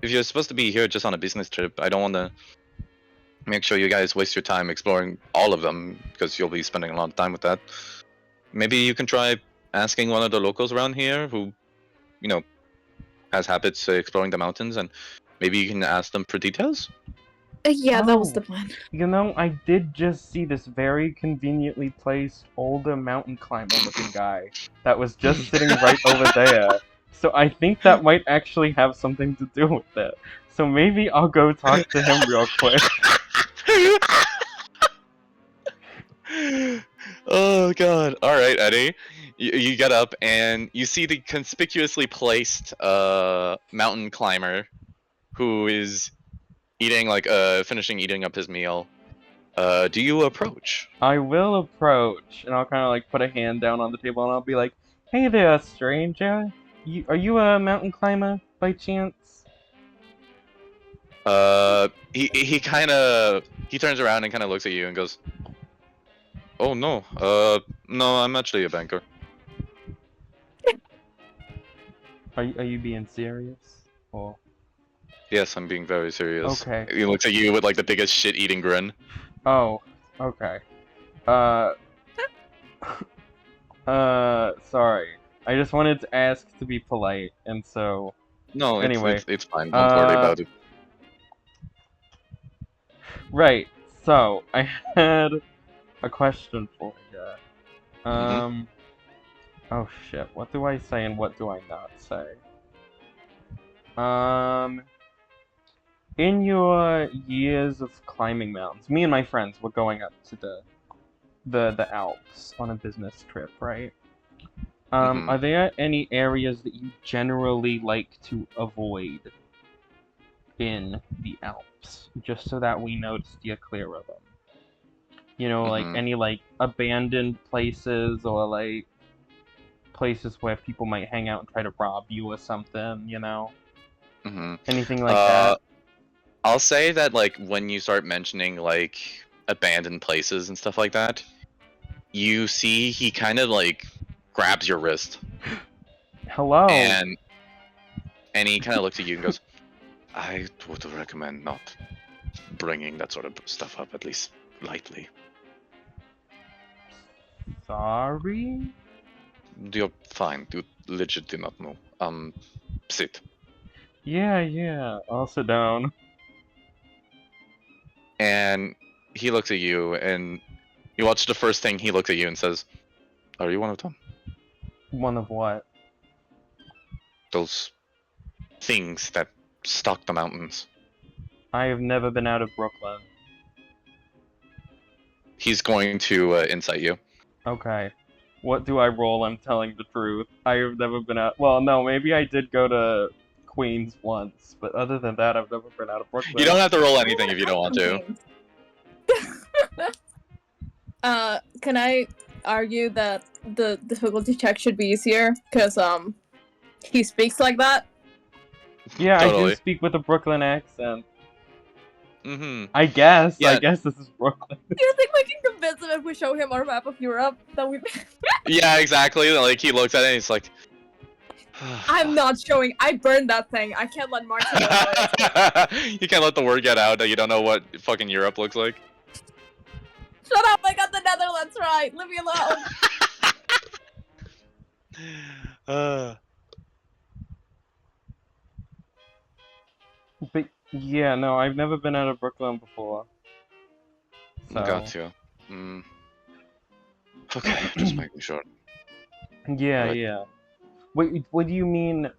you're supposed to be here just on a business trip, I don't want to make sure you guys waste your time exploring all of them because you'll be spending a lot of time with that. Maybe you can try asking one of the locals around here who, has habits exploring the mountains, and maybe you can ask them for details. Yeah, that was Oh. the plan. You know, I did just see this very conveniently placed older mountain climber looking guy that was just sitting right over there. So I think that might actually have something to do with it. So maybe I'll go talk to him real quick. Oh god. Alright, Eddie. You get up and you see the conspicuously placed mountain climber who is finishing eating up his meal. Do you approach? I will approach, and I'll kind of like put a hand down on the table, and I'll be like, "Hey there, stranger. Are you a mountain climber by chance?" He turns around and kind of looks at you and goes, "Oh no, no, I'm actually a banker." Are you being serious? Or Yes, I'm being very serious. Okay. He looks at you with like the biggest shit-eating grin. oh, okay. Sorry. I just wanted to ask to be polite, and so No, Anyway, it's fine. Don't worry about it. right. So I had a question for you. Oh shit. What do I say and what do I not say? In your years of climbing mountains, me and my friends were going up to the Alps on a business trip, right? Mhm. Are there any areas that you generally like to avoid in the Alps, just so that we know to steer clear of them? You know, like Mhm. any like abandoned places or like places where people might hang out and try to rob you or something, you know? Mhm. Anything like that? I'll say that like when you start mentioning like abandoned places and stuff like that, you see he kind of like grabs your wrist Hello? and he kind of looks at you and goes, "I would recommend not bringing that sort of stuff up, at least lightly." Sorry? You're fine. You legit did not know. Sit. Yeah, I'll sit down. And he looks at you, and you watch the first thing he looks at you and says, "Are you one of them? One of what? Those things that stalk the mountains?" I have never been out of Brooklyn. He's going to incite you. Okay. What do I roll? I'm telling the truth. I have never been out. Well, no, maybe I did go to Queens once, but other than that, I've never been out of Brooklyn. You don't have to roll anything if you don't want to. Can I argue that the difficulty check should be easier? Because, he speaks like that. Yeah, I Totally. do speak with a Brooklyn accent. Mm-hmm. I guess. Yeah. I guess this is Brooklyn. Do you think we can convince him if we show him our map of Europe that we? Yeah, exactly. Like, he looks at it and he's like... I'm not showing. I burned that thing. I can't let Martin know it. You can't let the word get out that you don't know what fucking Europe looks like. Shut up! I got the Netherlands right. Leave me alone. But yeah, no, I've never been out of Brooklyn before. So, Got you. Okay, just making sure. yeah, Right. yeah. Wait, what do you mean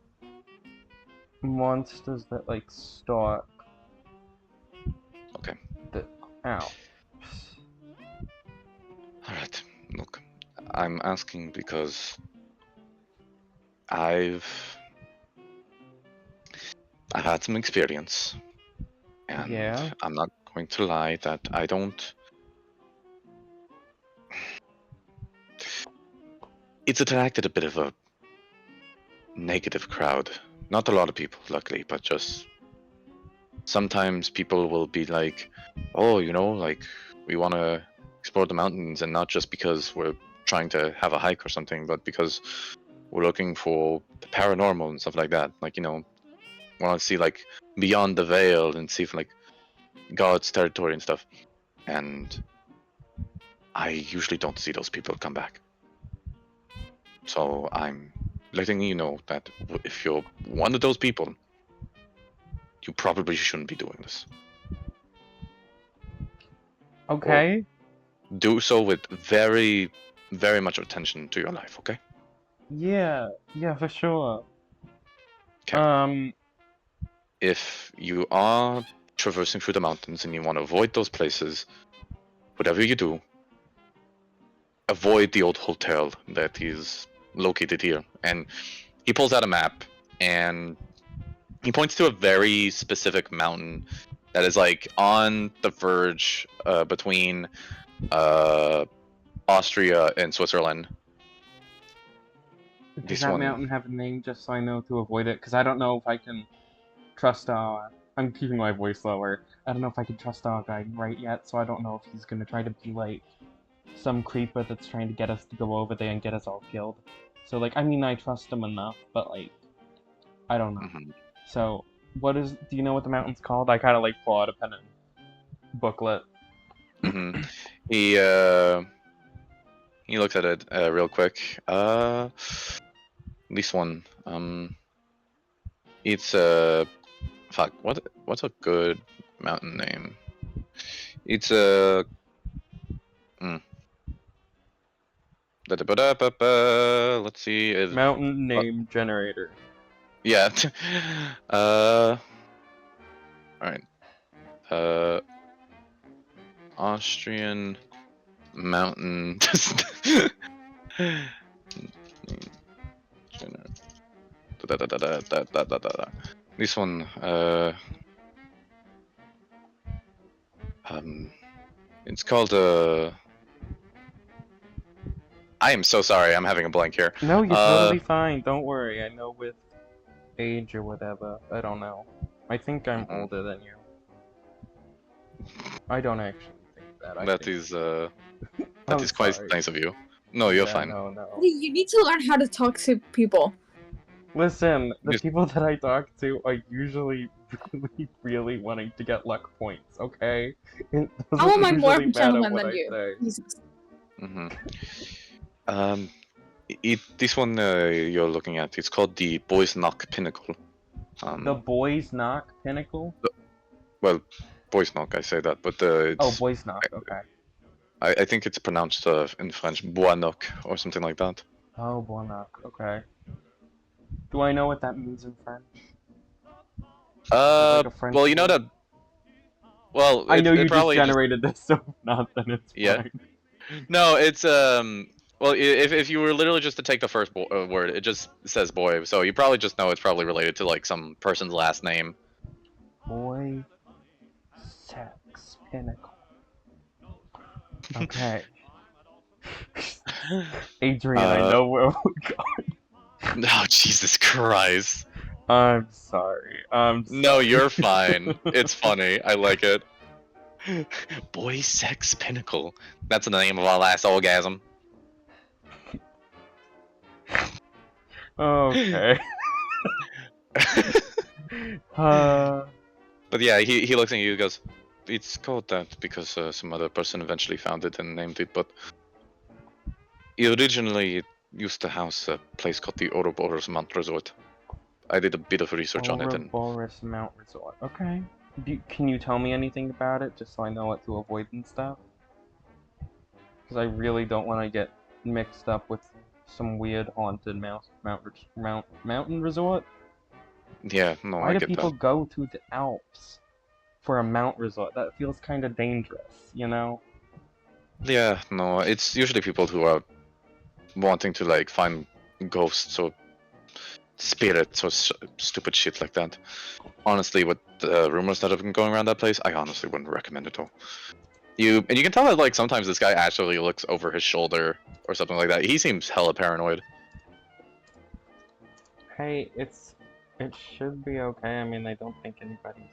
monsters that, like, stalk? Okay. Ow. Alright, look. I'm asking because I've had some experience. And Yeah? I'm not going to lie that I don't... It's attracted a bit of a negative crowd. Not a lot of people, luckily, but just... Sometimes people will be like, oh, you know, like, we want to explore the mountains, and not just because we're trying to have a hike or something, but because we're looking for the paranormal and stuff like that. Like, you know, want to see, like, beyond the veil and see if, like, God's territory and stuff. And I usually don't see those people come back. So I'm letting you know that if you're one of those people, you probably shouldn't be doing this. Okay. Do so with very, very much attention to your life, okay? Yeah, for sure. 'Kay. If you are traversing through the mountains and you want to avoid those places, whatever you do, avoid the old hotel that is located here. And he pulls out a map and he points to a very specific mountain that is like on the verge between Austria and Switzerland. Does This that one- mountain have a name just so I know to avoid it? Because I don't know if I can trust our... I'm keeping my voice lower. I don't know if I can trust our guy right yet, so I don't know if he's gonna try to be like some creeper that's trying to get us to go over there and get us all killed. So, like, I mean, I trust him enough, but, like, I don't know. Mhm. So, do you know what the mountain's called? I kind of, like, pull out a pen and booklet. Mhm. He looks at it real quick. This one. It's fuck. What's a good mountain name? It's a. Let's see. Mountain name generator. Yeah. Alright. Austrian mountain. This one. It's called I am so sorry. I'm having a blank here. No, you're totally fine. Don't worry. I know with age or whatever. I don't know. I think I'm older than you. I don't actually think that. That is I'm quite sorry. nice of you. No, you're Yeah, fine. No. You need to learn how to talk to people. Listen, the Just- people that I talk to are usually really, really wanting to get luck points, okay? It How doesn't am I more of usually a gentleman matter than what I you? say. Jesus. This one you're looking at, it's called the Boys Knock Pinnacle. The Boys Knock Pinnacle? Well, Boys Knock, I say that, but it's, Oh, Boys Knock, okay. I think it's pronounced in French Bois Knock or something like that. Oh, Bois Knock, okay. Do I know what that means in French? Like a French Well, you know word? that. Well, I know it you probably just generated this, so if not, then it's Yeah. fine. No, it's Well, if you were literally just to take the first word, it just says boy, so you probably just know it's probably related to like some person's last name. Boy, sex, pinnacle. Okay. Adrian, I know where we're going. Oh, Jesus Christ. I'm sorry. No, you're fine. It's funny. I like it. Boy Sex Pinnacle. That's the name of our last orgasm. Okay. But yeah, he looks at you and goes, it's called that because some other person eventually found it and named it, but originally it used to house a place called the Oroboros Mount Resort. I did a bit of research on it and Oroboros Mount Resort. Okay. Can you tell me anything about it, just so I know what to avoid and stuff? Because I really don't want to get mixed up with some weird haunted mountain resort. yeah, no, Why I do get people that. go to the Alps for a mount resort? That feels kind of dangerous, you know? Yeah, no, it's usually people who are wanting to like find ghosts or spirits or stupid shit like that. Honestly, with the rumors that have been going around that place, I honestly wouldn't recommend it all. You can tell that like sometimes this guy actually looks over his shoulder or something like that. He seems hella paranoid. Hey, it should be okay. I mean, I don't think anybody's.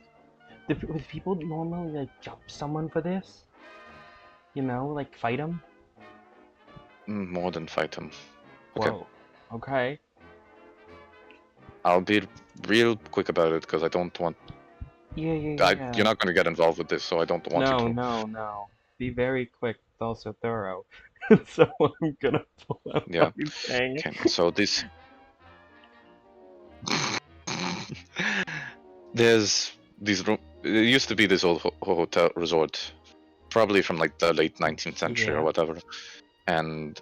Would people normally like jump someone for this? You know, like fight them? More than fight him. Okay, Whoa. Okay. I'll be real quick about it because I don't want. Yeah. You're not going to get involved with this, so I don't want you to. No. Be very quick, but also thorough. So I'm gonna pull out Yeah. my thing. Okay, so this. There's these. It used to be this old hotel resort, probably from like the late 19th century or Yeah. whatever, and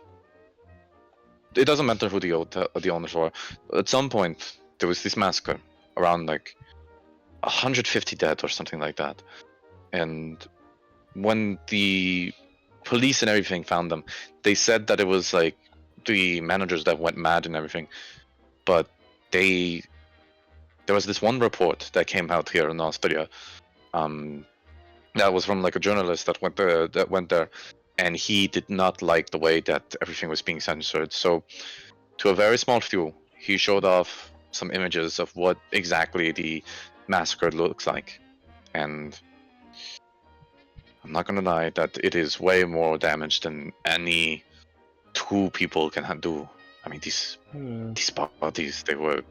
it doesn't matter who the owners were. At some point, there was this massacre around like 150 dead or something like that, and when the police and everything found them, they said that it was like the managers that went mad and everything, but there was this one report that came out here in Austria, um, that was from like a journalist that went there, and he did not like the way that everything was being censored. So, to a very small few, he showed off some images of what exactly the massacre looks like, and I'm not gonna lie that it is way more damage than any two people can do. I mean, these bodies, they were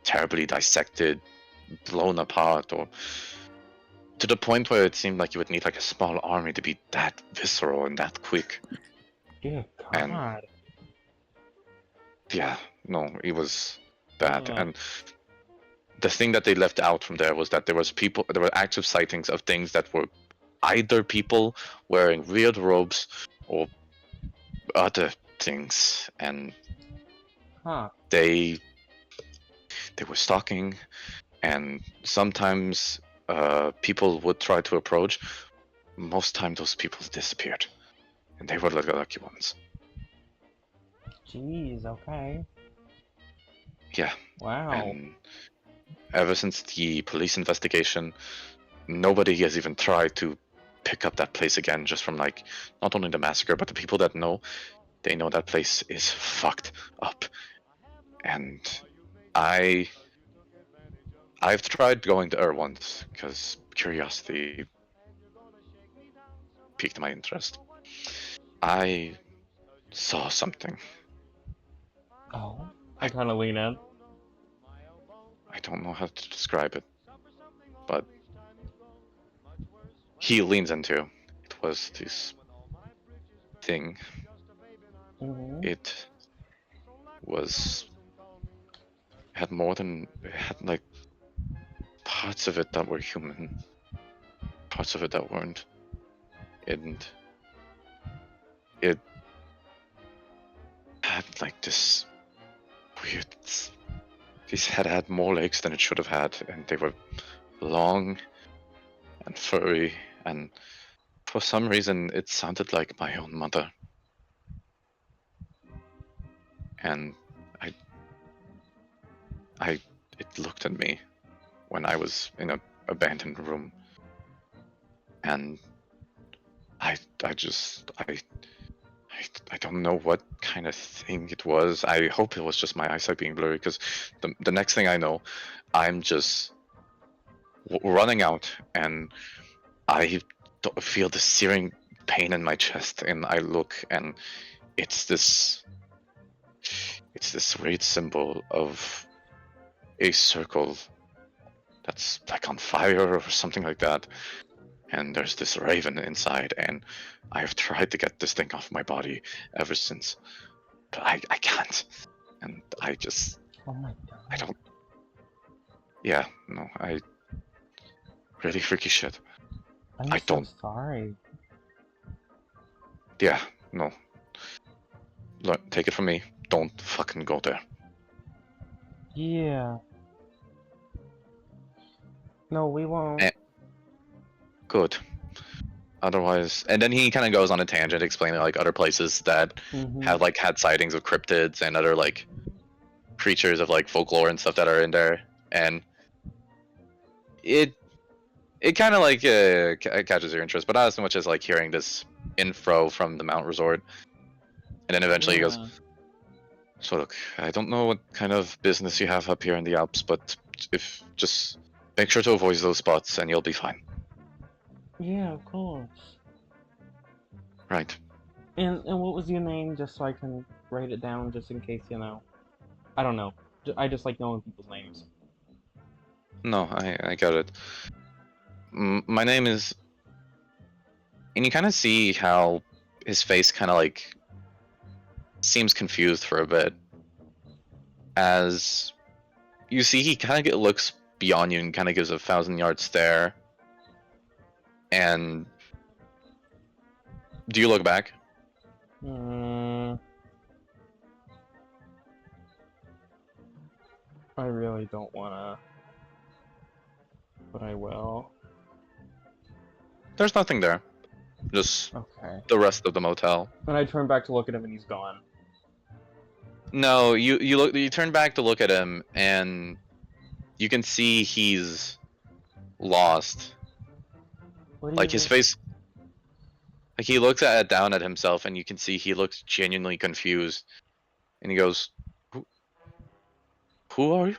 terribly dissected, blown apart, or to the point where it seemed like you would need like a small army to be that visceral and that quick. Dear And God. yeah, no, it was bad. Ugh. And the thing that they left out from there was that there were active sightings of things that were either people wearing weird robes or other things, and Huh. they were stalking, and sometimes people would try to approach. Most time those people disappeared, and they were the lucky ones. Jeez, okay. Yeah. Wow. And ever since the police investigation, nobody has even tried to pick up that place again, just from like not only the massacre, but the people that know, they know that place is fucked up. And I've tried going there once because curiosity piqued my interest. I saw something. Oh. I kind of lean in. I don't know how to describe it, but he leans into. It was this thing. Mm-hmm. It had more than it had like parts of it that were human, parts of it that weren't, and it had like this weird. This head had more legs than it should have had, and they were long and furry, and for some reason it sounded like my own mother. and it looked at me when I was in a abandoned room, and I don't know what kind of thing it was. I hope it was just my eyesight being blurry, because the next thing I know, I'm just running out, and I feel the searing pain in my chest, and I look, and it's this weird symbol of a circle that's like on fire or something like that. And there's this raven inside, and I have tried to get this thing off my body ever since, but I can't. And I just, Oh my god. I don't. Yeah, no, I really freaky shit. I'm I so don't. sorry. Yeah, no. Look, take it from me. Don't fucking go there. Yeah. No, we won't. Eh. Good. Otherwise, and then he kind of goes on a tangent explaining like other places that have like had sightings of cryptids and other like creatures of like folklore and stuff that are in there, and it kind of like catches your interest, but not as much as like hearing this info from the Mount Resort. And then eventually he goes, Yeah. "So look, I don't know what kind of business you have up here in the Alps, but if just make sure to avoid those spots and you'll be fine." Yeah, of course. Right. And what was your name, just so I can write it down, just in case, I don't know. I just like knowing people's names. No, I got it. My name is, and you kind of see how his face kind of like seems confused for a bit, as you see he kind of looks beyond you and kind of gives a 1,000-yard stare. And do you look back? I really don't wanna, but I will. There's nothing there. Just Okay. the rest of the motel. Then I turn back to look at him and he's gone. No, you turn back to look at him, and you can see he's lost. What Like is his it? face, like he looks down at himself, and you can see he looks genuinely confused. And he goes, "Who are you?"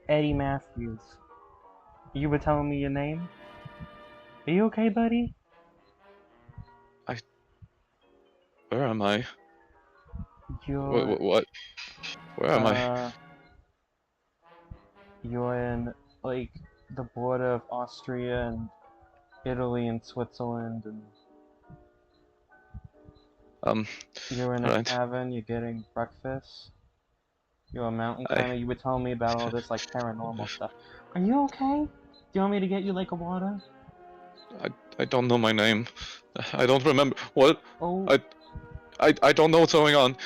Eddie Matthews. You were telling me your name? Are you okay, buddy? Where am I? You're, What? Where am I? you're in, like, the border of Austria and Italy and Switzerland, and you're in a Alright. tavern, you're getting breakfast. You're a mountain I climber. You were telling me about all this, like, paranormal stuff. Are you okay? Do you want me to get you, like, a water? I don't know my name. I don't remember what. Oh, I don't know what's going on.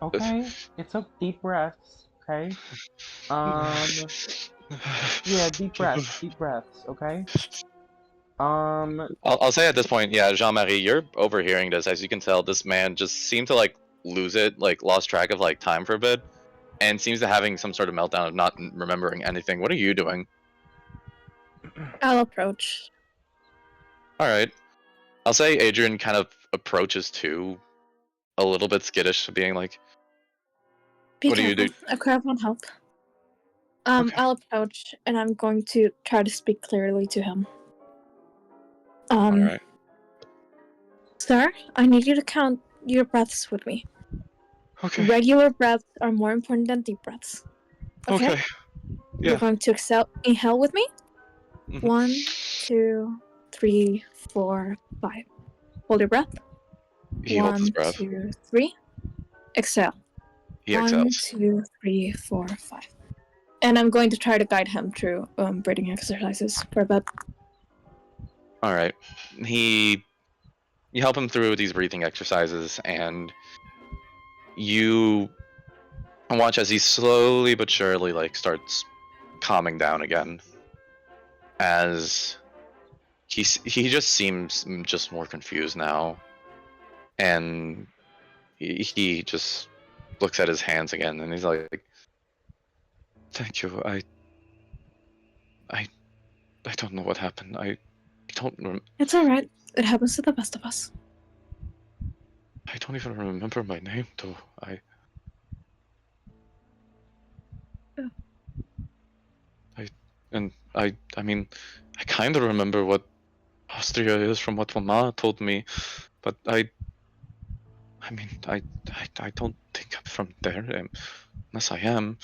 okay. It's a deep breaths, okay? Yeah, deep breaths, okay? I'll say at this point, yeah, Jean-Marie, you're overhearing this. As you can tell, this man just seemed to like lose it, like lost track of like time for a bit, and seems to having some sort of meltdown of not remembering anything. What are you doing? I'll approach. All right, I'll say Adrian kind of approaches too, a little bit skittish, being like, Be "What do you do?" careful. A crowd won't help. Okay. I'll approach and I'm going to try to speak clearly to him. All right. Sir, I need you to count your breaths with me. Okay. Regular breaths are more important than deep breaths. Okay? Okay. You're Yeah. going to inhale with me. Mhm. 1, 2, 3, 4, 5. Hold your breath. He holds his breath. 1, 2, 3. Exhale. He 1, exhales. 2, 3, 4, 5. And I'm going to try to guide him through breathing exercises for a bit. All right. You help him through these breathing exercises, and you watch as he slowly but surely like starts calming down again, as he just seems just more confused now, And he just looks at his hands again, and he's like, "Thank you. I don't know what happened. I don't. It's alright. It happens to the best of us. I don't even remember my name, though. Yeah. I mean, I kind of remember what Austria is from what Mama told me, but I mean, I don't think I'm from there, unless I am.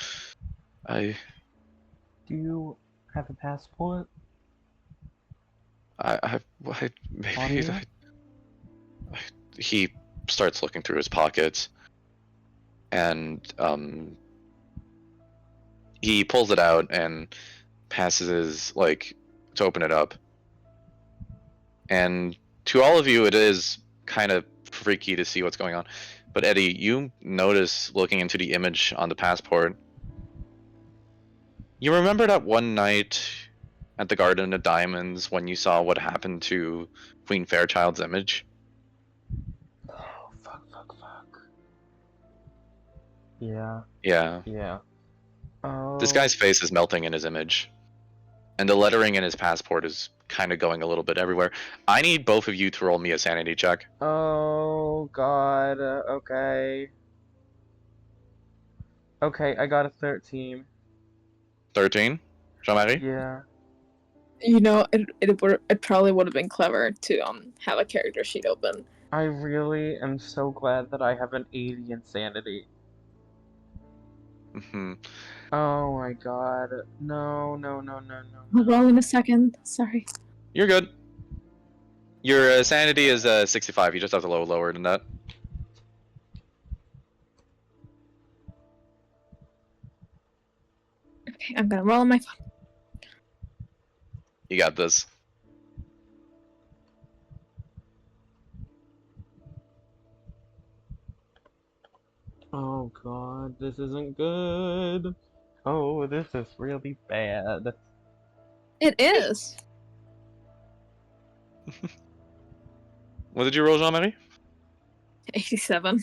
Do you have a passport? Maybe he starts looking through his pockets, and he pulls it out and passes to open it up. And to all of you, it is kind of freaky to see what's going on. But Eddie, you notice looking into the image on the passport. You remember that one night at the Garden of Diamonds when you saw what happened to Queen Fairchilde's image? Oh, fuck. Yeah. Yeah. Oh. This guy's face is melting in his image. And the lettering in his passport is kind of going a little bit everywhere. I need both of you to roll me a sanity check. Oh, God. Okay. Okay, I got a 13. 13? Jean-Marie? Yeah. You know, it probably would have been clever to have a character sheet open. I really am so glad that I have an 80 insanity. Mm-hmm. Oh my god. No. I'll roll in a second. Sorry. You're good. Your sanity is 65. You just have to lower than that. Okay, I'm gonna roll on my phone. You got this. Oh god, this isn't good. Oh, this is really bad. It is. What did you roll, Jean-Marie? 87.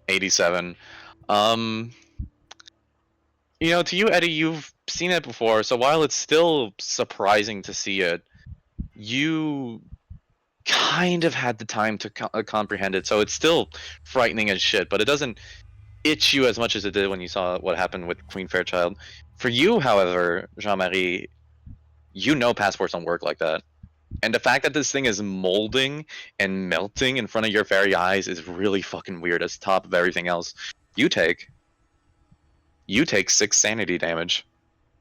87. To you, Eddie, you've seen it before, so while it's still surprising to see it, you kind of had the time to comprehend it, so it's still frightening as shit, but it doesn't itch you as much as it did when you saw what happened with Queen Fairchilde. For you, however, Jean-Marie, passports don't work like that. And the fact that this thing is molding and melting in front of your very eyes is really fucking weird as top of everything else. You take 6 sanity damage.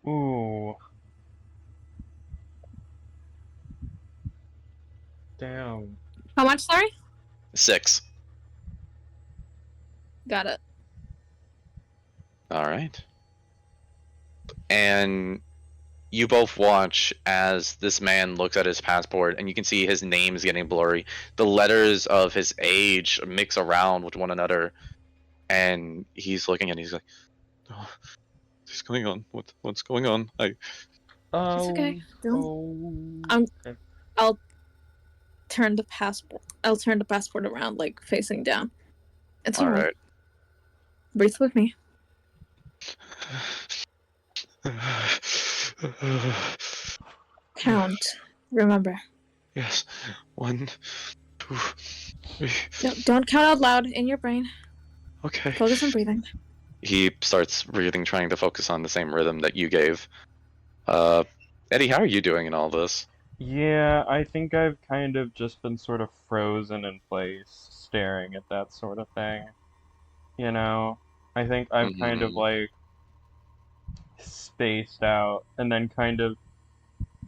Ooh. Damn. How much, sorry? 6. Got it. Alright. And you both watch as this man looks at his passport, and you can see his name is getting blurry. The letters of his age mix around with one another, and he's looking and he's like, "Oh, what's going on? What's going on?" It's okay. Okay. I'll turn the passport. I'll turn the passport around, like facing down. It's All alright. right. Breathe with me. Count. Remember. Yes. 1, 2, 3. No, don't count out loud in your brain. Okay. Focus on breathing. He starts breathing, trying to focus on the same rhythm that you gave. Eddie, how are you doing in all this? Yeah, I think I've kind of just been sort of frozen in place, staring at that sort of thing. You know? I think I've kind of like spaced out and then kind of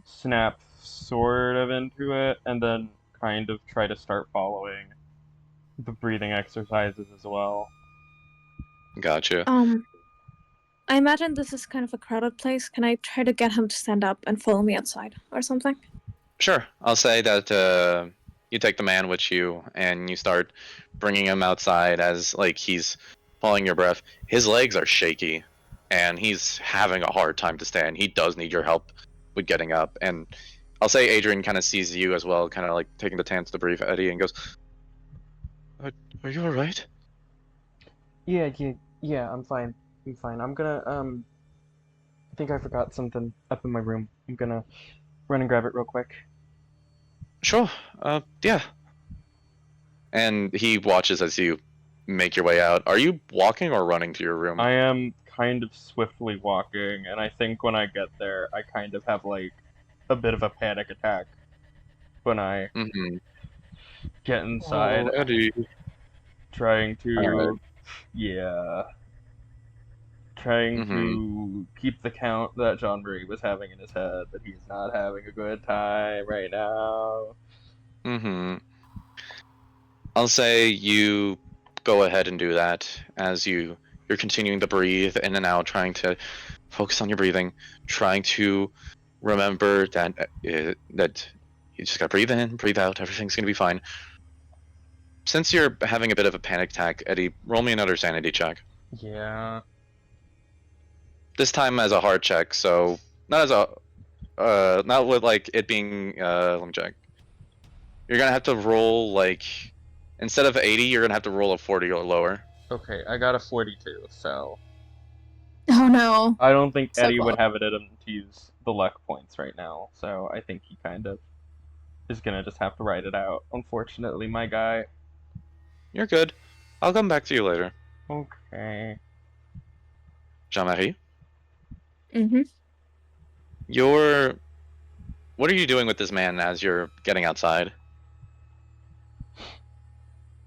snap sort of into it and then kind of try to start following the breathing exercises as well. Gotcha. I imagine this is kind of a crowded place. Can I try to get him to stand up and follow me outside or something? Sure. I'll say that you take the man with you and you start bringing him outside as he's following your breath. His legs are shaky and he's having a hard time to stand. He does need your help with getting up. And I'll say Adrian kind of sees you as well, kind of taking the chance to brief Eddie and goes, Are you alright? Yeah, I'm fine. I'm fine. I'm gonna, I think I forgot something up in my room. I'm gonna run and grab it real quick. Sure. Yeah. And he watches as you make your way out. Are you walking or running to your room? I am kind of swiftly walking, and I think when I get there, I kind of have, like, a bit of a panic attack when I Mm-hmm. get inside, Oh, Eddie. trying Alright. to, yeah, trying Mm-hmm. to keep the count that Jean-Marie was having in his head, that he's not having a good time right now. Mm-hmm. I'll say you go ahead and do that as you're continuing to breathe in and out, trying to focus on your breathing, trying to remember that you just gotta breathe in, breathe out, everything's gonna be fine. Since you're having a bit of a panic attack, Eddie, roll me another sanity check. Yeah. This time as a hard check, so not as a not with like it being let me check. You're gonna have to roll like instead of 80, you're gonna have to roll a 40 or lower. Okay, I got a 42, so Oh no. I don't think So Eddie would close. have it in him to use the luck points right now, so I think he kind of is gonna just have to write it out. Unfortunately, my guy. You're good. I'll come back to you later. Okay. Jean-Marie, Mm-hmm. you're what are you doing with this man as you're getting outside?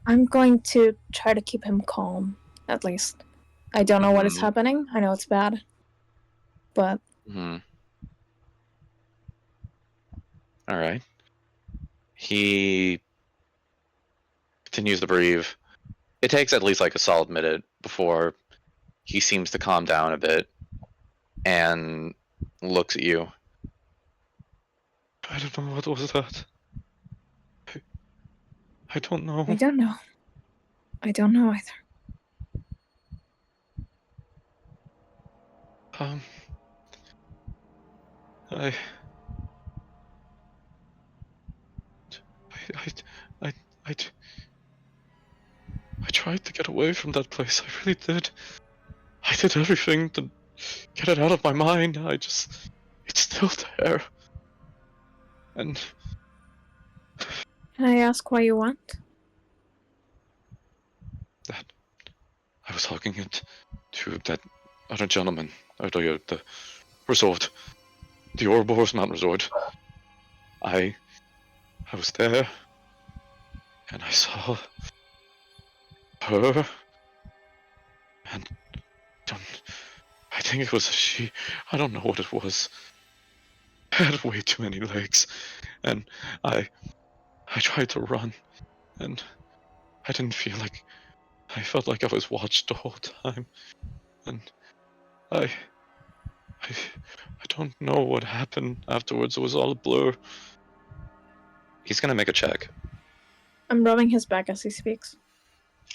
I'm going to try to keep him calm, at least. I don't know what is Mhm. happening. I know it's bad. But Hmm. All right. He continues to breathe. It takes at least like a solid minute before he seems to calm down a bit and looks at you. I don't know what was that. I don't know. I don't know. I don't know either. Um, I, I, I, I, I tried to get away from that place. I really did. I did everything to get it out of my mind. It's still there. And Can I ask why you went? that I was talking it to that other gentleman at the resort, the Oroboros Mount Resort. I was there, and I saw her, and don't, I think it was a she. I don't know what it was. I had way too many legs, and I tried to run, and I didn't feel like I felt like I was watched the whole time, and I I I don't know what happened afterwards. It was all a blur. He's gonna make a check. I'm rubbing his back as he speaks.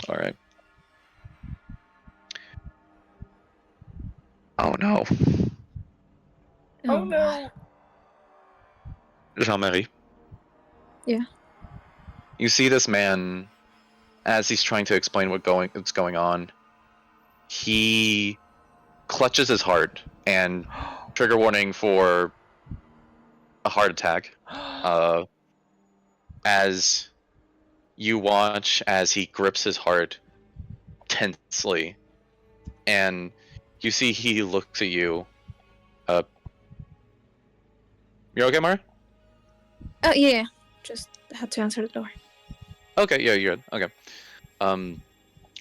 All right. Oh no, Oh no. Jean-Marie. Yeah. You see this man as he's trying to explain what's going on. He clutches his heart, and trigger warning for a heart attack. As you watch as he grips his heart tensely, and you see he looks at you. You're okay, Mara? Oh yeah. Just had to answer the door. Okay, yeah, you're good. Okay.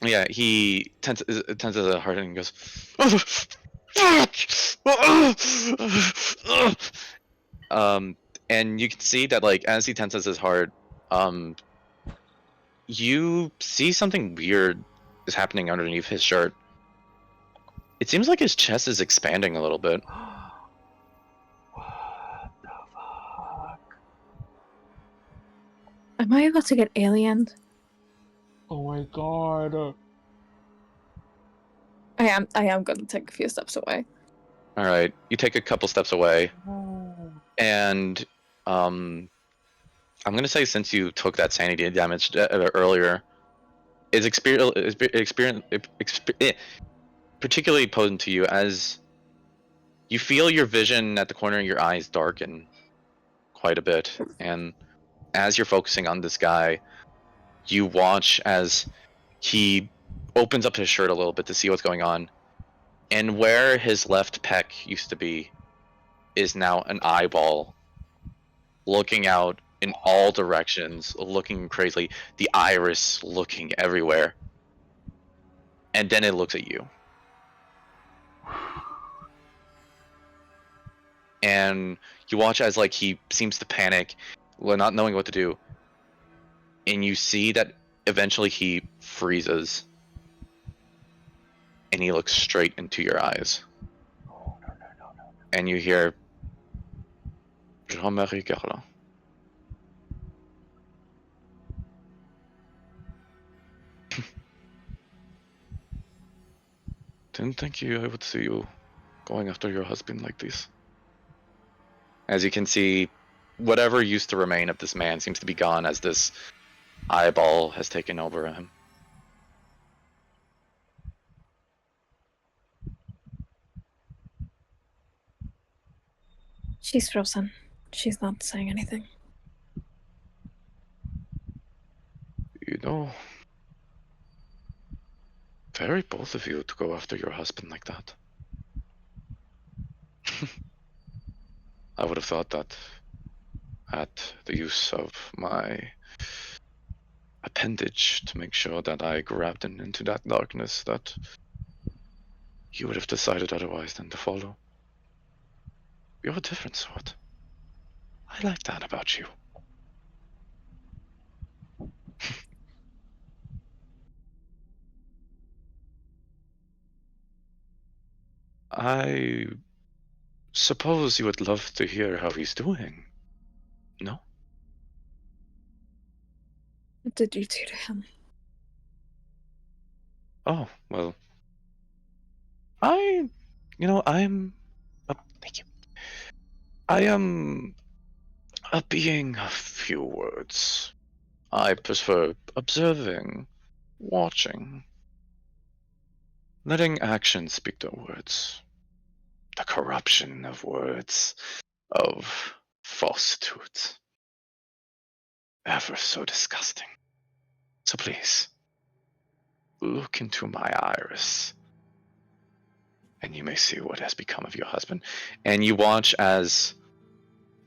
Yeah, he tenses his heart and goes, and you can see that, like, as he tenses his heart, you see something weird is happening underneath his shirt. It seems like his chest is expanding a little bit. What the fuck? Am I about to get aliened? Oh my god. I am gonna take a few steps away. All right, you take a couple steps away, Oh. and I'm gonna say since you took that sanity damage earlier, is particularly potent to you as you feel your vision at the corner of your eyes darken quite a bit, and as you're focusing on this guy, you watch as he opens up his shirt a little bit to see what's going on, and where his left pec used to be is now an eyeball looking out in all directions, looking crazily, the iris looking everywhere, and then it looks at you. And you watch as like he seems to panic, not knowing what to do, and you see that eventually he freezes, and he looks straight into your eyes, and you hear Jean-Marie Garland. Didn't think I would see you going after your husband like this. As you can see, whatever used to remain of this man seems to be gone as this eyeball has taken over him. She's frozen. She's not saying anything. You know, very bold of you to go after your husband like that. I would have thought that at the use of my appendage to make sure that I grabbed him into that darkness, that you would have decided otherwise than to follow. You're a different sort. I like that about you. I suppose you would love to hear how he's doing, no? What did you do to him? Oh, well, thank you. I am a being of few words. I prefer observing, watching, letting actions speak their words. The corruption of words, of falsehoods. Ever so disgusting. So please, look into my iris, and you may see what has become of your husband. And you watch as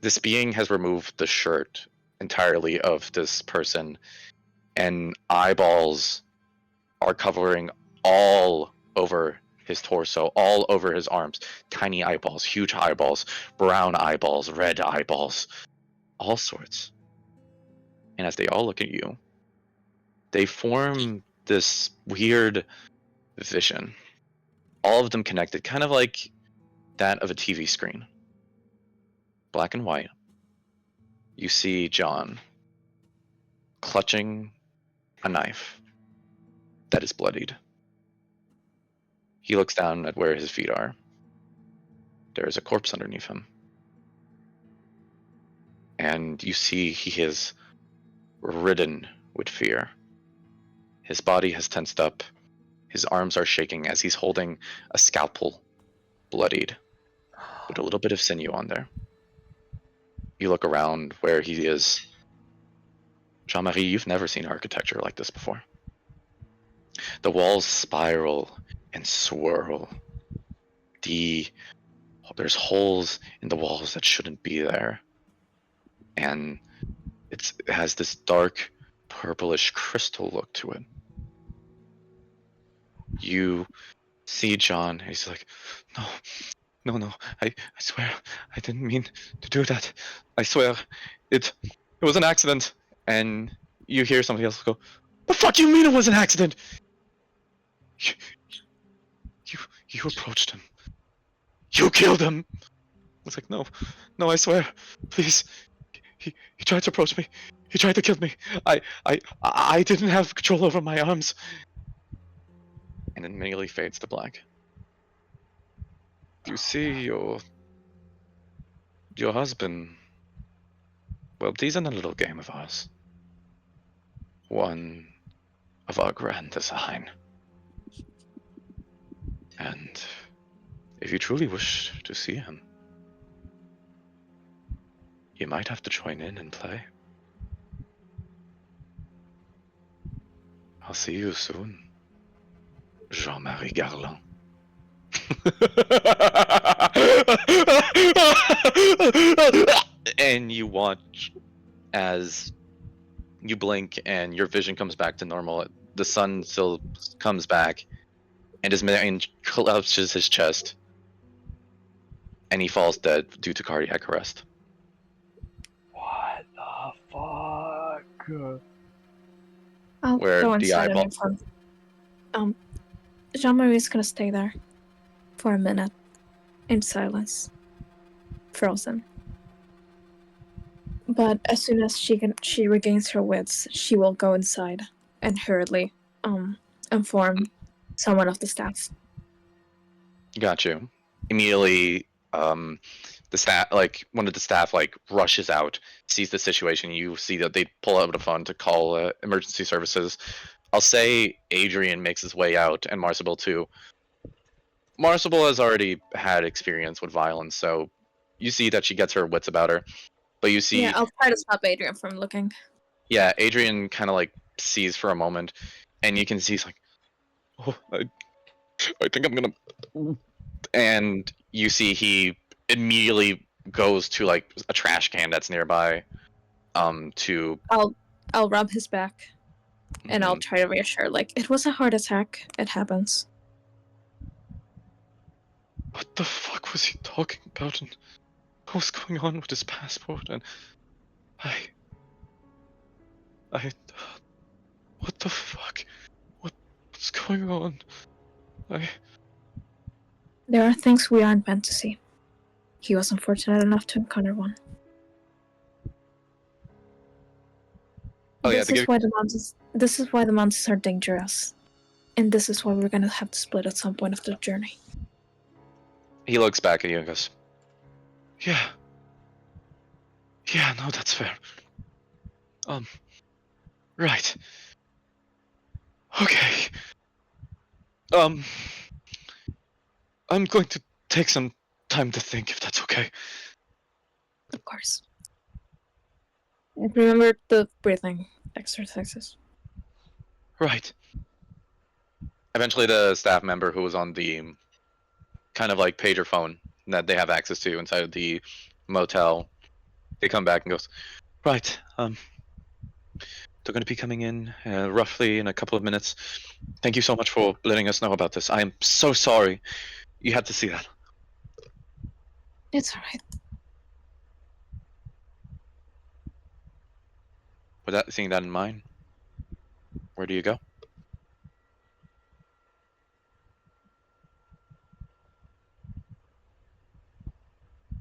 this being has removed the shirt entirely of this person, and eyeballs are covering all over his torso, all over his arms. Tiny eyeballs, huge eyeballs, brown eyeballs, red eyeballs, all sorts. And as they all look at you, they form this weird vision. All of them connected, kind of like that of a TV screen. Black and white. You see John clutching a knife that is bloodied. He looks down at where his feet are. There is a corpse underneath him. And you see he is ridden with fear. His body has tensed up. His arms are shaking as he's holding a scalpel, bloodied, with a little bit of sinew on there. You look around where he is. Jean-Marie, you've never seen architecture like this before. The walls spiral and swirl. There's holes in the walls that shouldn't be there. And it has this dark, purplish crystal look to it. You see John, and he's like, no, I swear, I didn't mean to do that. I swear, it was an accident. And you hear somebody else go, the fuck you mean it was an accident? You approached him. You killed him. I was like, no, I swear, please. He tried to approach me. He tried to kill me. I didn't have control over my arms. And it immediately fades to black. You see your husband. Well, he's in a little game of ours. One of our grand design. And if you truly wish to see him, you might have to join in and play. I'll see you soon, Jean-Marie Garland. And you watch as you blink and your vision comes back to normal. The sun still comes back, and his man collapses his chest, and he falls dead due to cardiac arrest. What the fuck? I'll Where go the inside and eyeball- inform. Jean-Marie's gonna stay there for a minute in silence, frozen. But as soon as she regains her wits, she will go inside and hurriedly inform someone of the staff. Got you. Immediately, the staff, like one of the staff, like rushes out, sees the situation. You see that they pull out a phone to call emergency services. I'll say Adrian makes his way out, and Marsibil too. Marsibil has already had experience with violence, so you see that she gets her wits about her. But you see, Yeah, I'll try to stop Adrian from looking. yeah, Adrian kind of like sees for a moment, and you can see he's like, oh, I think I'm gonna. And you see he immediately goes to like a trash can that's nearby, to. I'll rub his back, and I'll Mhm. try to reassure, like, it was a heart attack. It happens. What the fuck was he talking about, and what was going on with his passport? And I. What the fuck? What's going on? There are things we aren't meant to see. He was unfortunate enough to encounter one. Oh, yeah, This is why the monsters are dangerous. And this is why we're gonna have to split at some point of the journey. He looks back at you and goes, Yeah. Yeah, no, that's fair. Right. Okay. I'm going to take some time to think, if that's okay. Of course. Remember the breathing exercises. Right. Eventually, the staff member who was on the kind of like pager phone that they have access to inside of the motel, they come back and goes, Right, they're going to be coming in roughly in a couple of minutes. Thank you so much for letting us know about this. I am so sorry you had to see that. It's alright. With that, seeing that in mind, where do you go?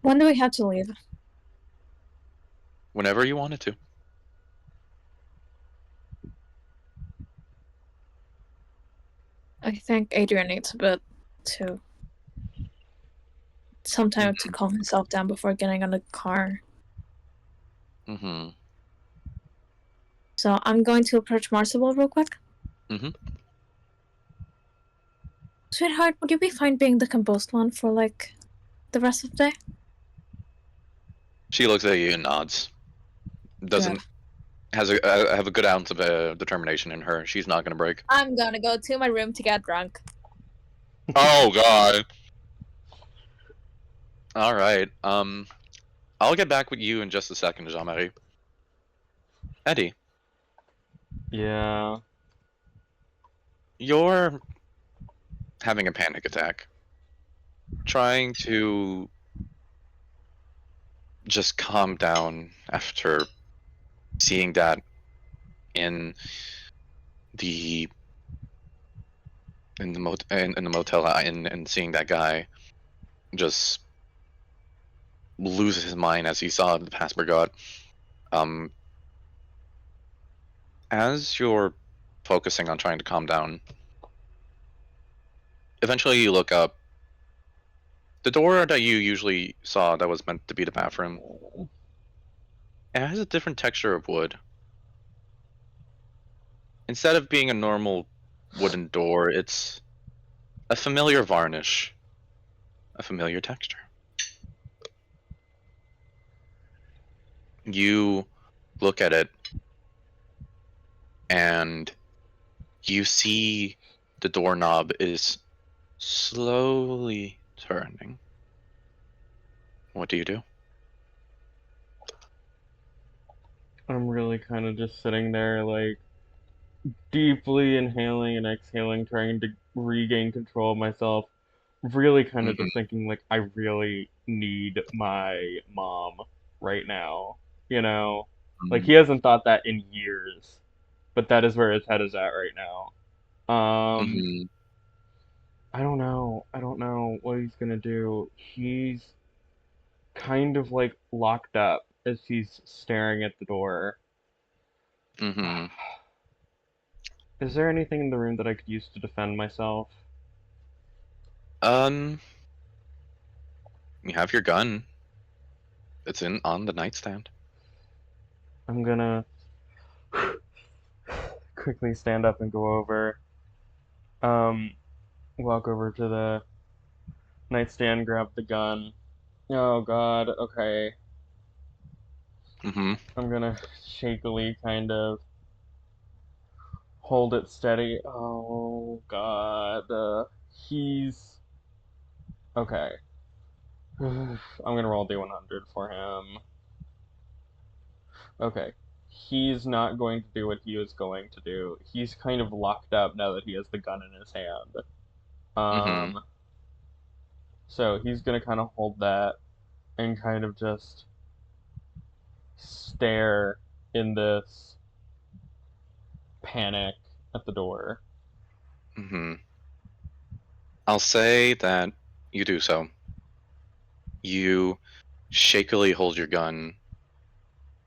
When do we have to leave? Whenever you wanted to. I think Adrian needs a bit to... some time to calm himself down before getting on the car. Mm-hmm. So I'm going to approach Marsibil real quick. Mm-hmm. Sweetheart, would you be fine being the composed one for, like, the rest of the day? She looks at you and nods. Doesn't Good. have a good ounce of determination in her. She's not gonna break. I'm gonna go to my room to get drunk. Oh God. All right. I'll get back with you in just a second, Jean-Marie. Eddie, Yeah. you're having a panic attack. Trying to just calm down after seeing that in the in the motel and seeing that guy just lose his mind as he saw the passport got. As you're focusing on trying to calm down, eventually you look up. The door that you usually saw that was meant to be the bathroom, it has a different texture of wood. instead of being a normal wooden door, it's a familiar varnish, a familiar texture. You look at it, and you see the doorknob is slowly turning. What do you do? I'm really kind of just sitting there, like, deeply inhaling and exhaling, trying to regain control of myself. Really kind of just thinking, like, I really need my mom right now. You know? Like, he hasn't thought that in years. But that is where his head is at right now. Mm-hmm. I don't know. I don't know what he's gonna do. He's kind of, like, locked up as he's staring at the door. Mm-hmm. Is there anything in the room that I could use to defend myself? You have your gun. It's on the nightstand. I'm gonna quickly stand up and go over. Walk over to the nightstand, grab the gun. Oh god, okay. Mm-hmm. I'm gonna shakily kind of hold it steady. Oh god. He's. Okay. I'm gonna roll D100 for him. Okay. He's not going to do what he was going to do. He's kind of locked up now that he has the gun in his hand. Mm-hmm. So he's gonna kind of hold that and kind of just stare in this panic at the door. Mm-hmm. I'll say that you do so. You shakily hold your gun.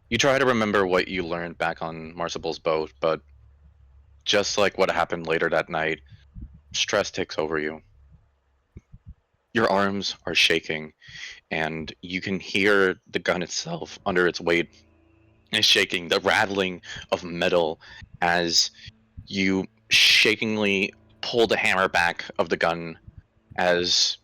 You try to remember what you learned back on Marsibil's boat, but just like what happened later that night, stress takes over you. Your arms are shaking, and you can hear the gun itself under its weight is shaking, the rattling of metal as you shakingly pull the hammer back of the gun as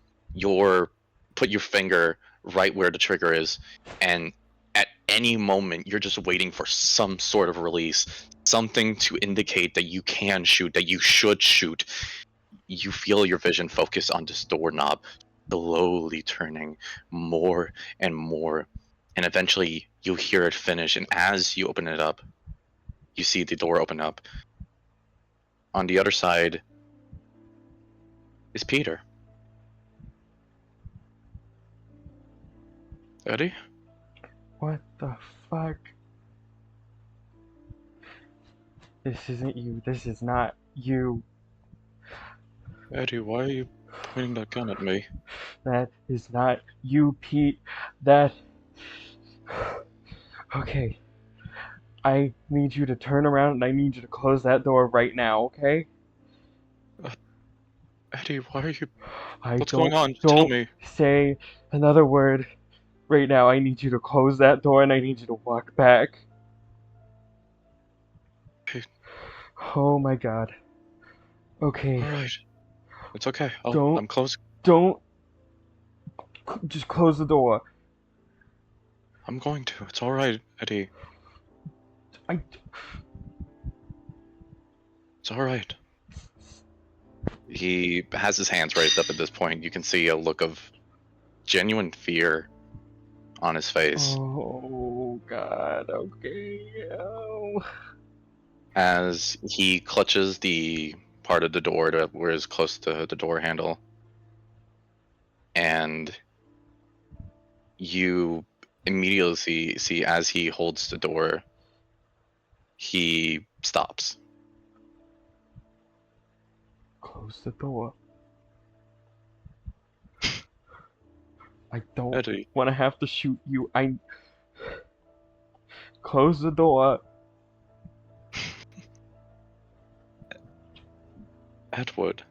put your finger right where the trigger is, and at any moment you're just waiting for some sort of release, something to indicate that you can shoot, that you should shoot. You feel your vision focus on this doorknob slowly turning more and more, and eventually you hear it finish, and as you open it up, you see the door open up. On the other side is Peter. Eddie? What the fuck? This isn't you. This is not you. Eddie, why are you pointing that gun at me? That is not you, Pete. That. Okay. I need you to turn around and I need you to close that door right now, okay? Eddie, why are you... I What's don't, going on? Tell don't me. say another word right now. I need you to close that door and I need you to walk back. Okay. Oh my god. Okay. Alright. It's okay. Don't- I'm close. Don't. Just close the door. I'm going to. It's alright, Eddie. It's alright. He has his hands raised up at this point. You can see a look of genuine fear on his face Oh god, okay. Oh. as he clutches the part of the door that was close to the door handle. And you immediately see as he holds the door, he stops. Close the door. I don't Eddie, want to have to shoot you. Close the door. Edward.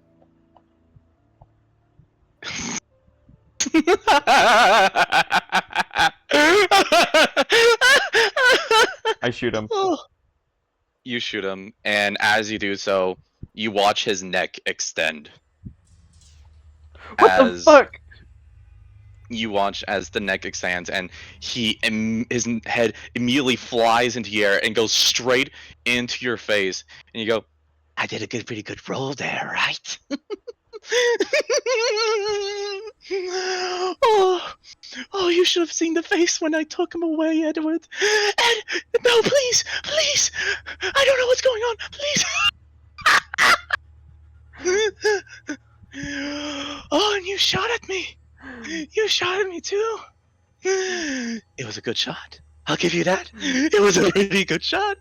I shoot him. You shoot him, and as you do so, you watch his neck extend. What the As fuck? you watch as the neck expands, and his head immediately flies into the air and goes straight into your face. And you go, "I did a pretty good roll there, right?" oh, oh, you should have seen the face when I took him away, Edward. Ed, no, please, please. I don't know what's going on. Please. Oh, and you shot at me. You shot at me too. It was a good shot. I'll give you that. It was a really good shot.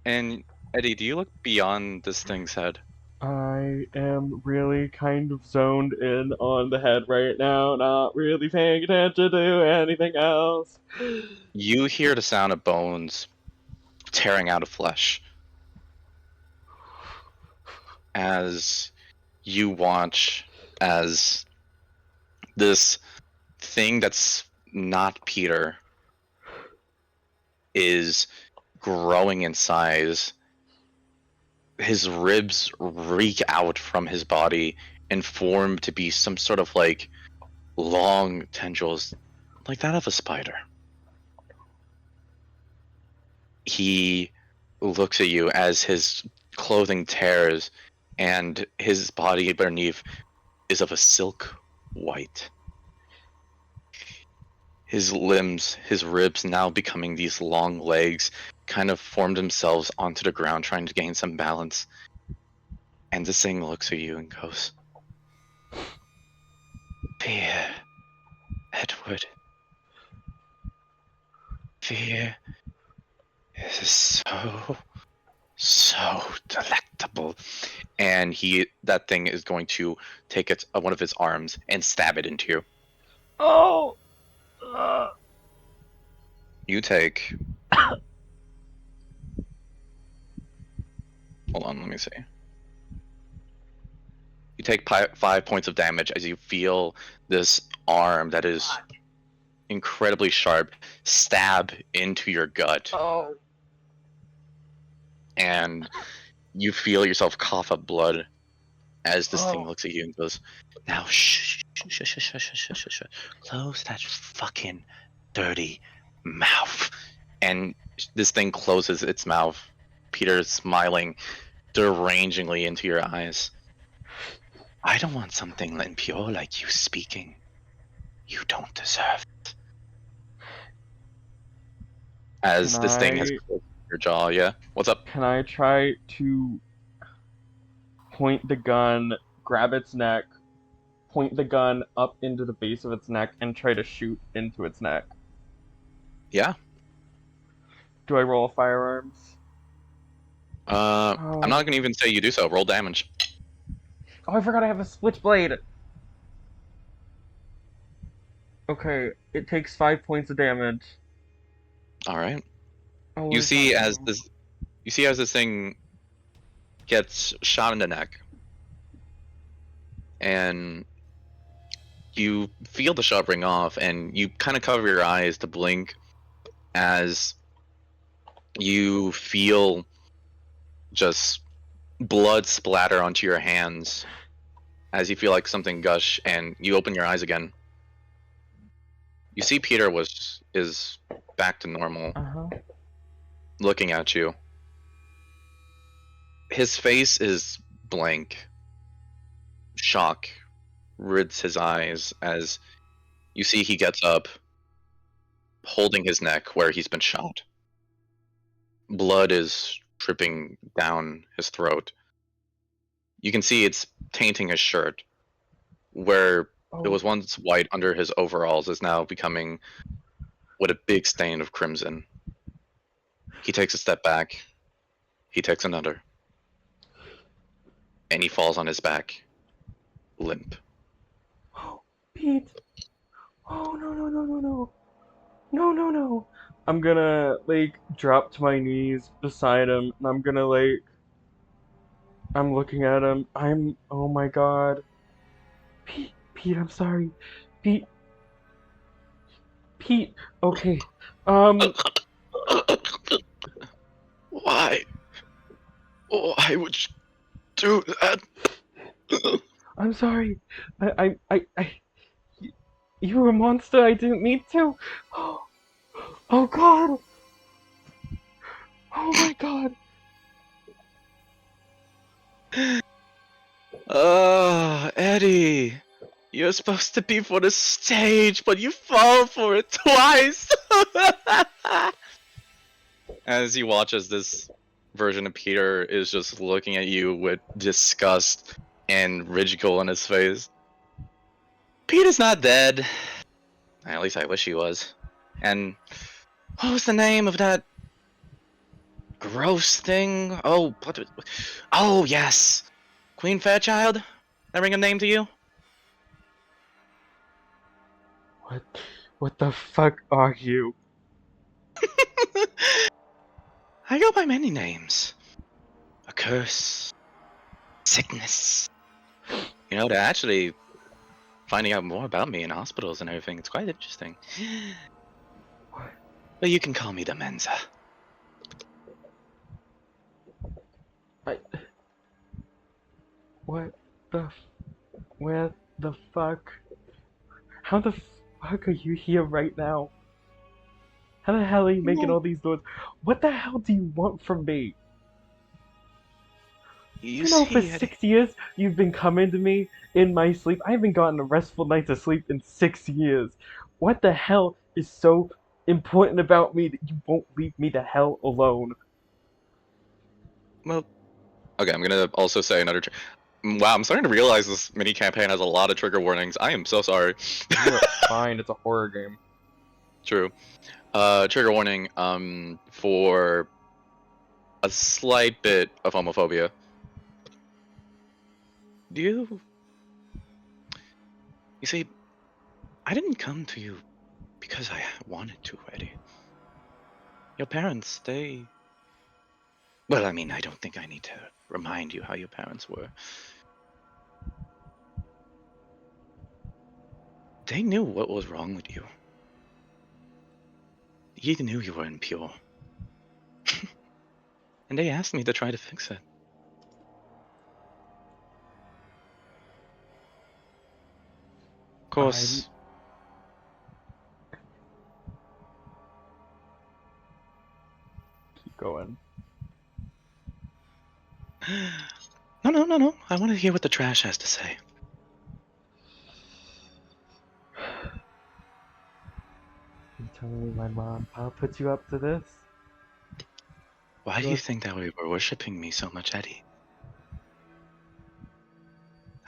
And Eddie, do you look beyond this thing's head? I am really kind of zoned in on the head right now, not really paying attention to anything else. You hear the sound of bones tearing out of flesh as you watch as this thing that's not Peter is growing in size. His ribs reek out from his body and form to be some sort of like long tendrils, like that of a spider. He looks at you as his clothing tears and his body beneath is of a silk white. His limbs, his ribs now becoming these long legs, kind of formed themselves onto the ground trying to gain some balance. And this thing looks at you and goes, "Fear, Edward. Fear is so delectable." And that thing is going to take one of his arms and stab it into you. Oh! You take. Hold on, let me see. You take 5 points of damage as you feel this arm that is incredibly sharp stab into your gut. Oh. And you feel yourself cough up blood as this thing looks at you and goes, "Now shh, shh, shh, shh, shh, shh, shh, shh. Close that fucking dirty mouth." And this thing closes its mouth. Peter's smiling derangingly into your eyes. "I don't want something impure like you speaking. You don't deserve it." As this thing has closed your jaw, yeah? What's up? Can I try to point the gun, grab its neck, point the gun up into the base of its neck, and try to shoot into its neck? Yeah. Do I roll firearms? I'm not gonna even say you do so. Roll damage. Oh, I forgot I have a switchblade! Okay, it takes 5 points of damage. Alright. Oh, You see as this thing gets shot in the neck, and you feel the shot ring off, and you kind of cover your eyes to blink as you feel just blood splatter onto your hands as you feel like something gush, and you open your eyes again. You see Peter is back to normal, looking at you. His face is blank. Shock rids his eyes as you see he gets up, holding his neck where he's been shot. Blood is dripping down his throat. You can see it's tainting his shirt, where it was once white under his overalls is now becoming with a big stain of crimson. He takes a step back. He takes another. And he falls on his back, limp. Pete! Oh, no, no, no, no, no. No, no, no. I'm gonna, like, drop to my knees beside him, and I'm gonna, like, I'm looking at him. Oh my god. Pete, I'm sorry. Pete, okay. What Why? Why would you do that? I'm sorry. You were a monster. I didn't mean to. Oh God. Oh my God. Oh, Eddie. You're supposed to be for the stage, but you fall for it twice! As he watches this version of Peter is just looking at you with disgust and ridicule on his face. Peter's not dead. At least I wish he was. And what was the name of that gross thing? Oh yes, Queen Fairchilde. That ring a name to you? What the fuck are you? I go by many names. A curse, sickness. You know, they're actually finding out more about me in hospitals and everything. It's quite interesting. But you can call me the Mensa. What the? Where the fuck? How the fuck are you here right now? How the hell are you making all these doors? What the hell do you want from me? You You know, for see, Eddie, 6 years, you've been coming to me in my sleep. I haven't gotten a restful night to sleep in 6 years. What the hell is so important about me that you won't leave me the hell alone? well, okay, I'm gonna also say another. Wow, I'm starting to realize this mini campaign has a lot of trigger warnings. I am so sorry. You're fine. It's a horror game. True. Trigger warning. For a slight bit of homophobia. You see, I didn't come to you because I wanted to, Eddie. Your parents, they. Well, I mean, I don't think I need to remind you how your parents were. They knew what was wrong with you. You knew you were impure. And they asked me to try to fix it. Of course, Keep going. No. I want to hear what the trash has to say. You telling me my mom and pop put you up to this? Why do you think that we were worshipping me so much, Eddie?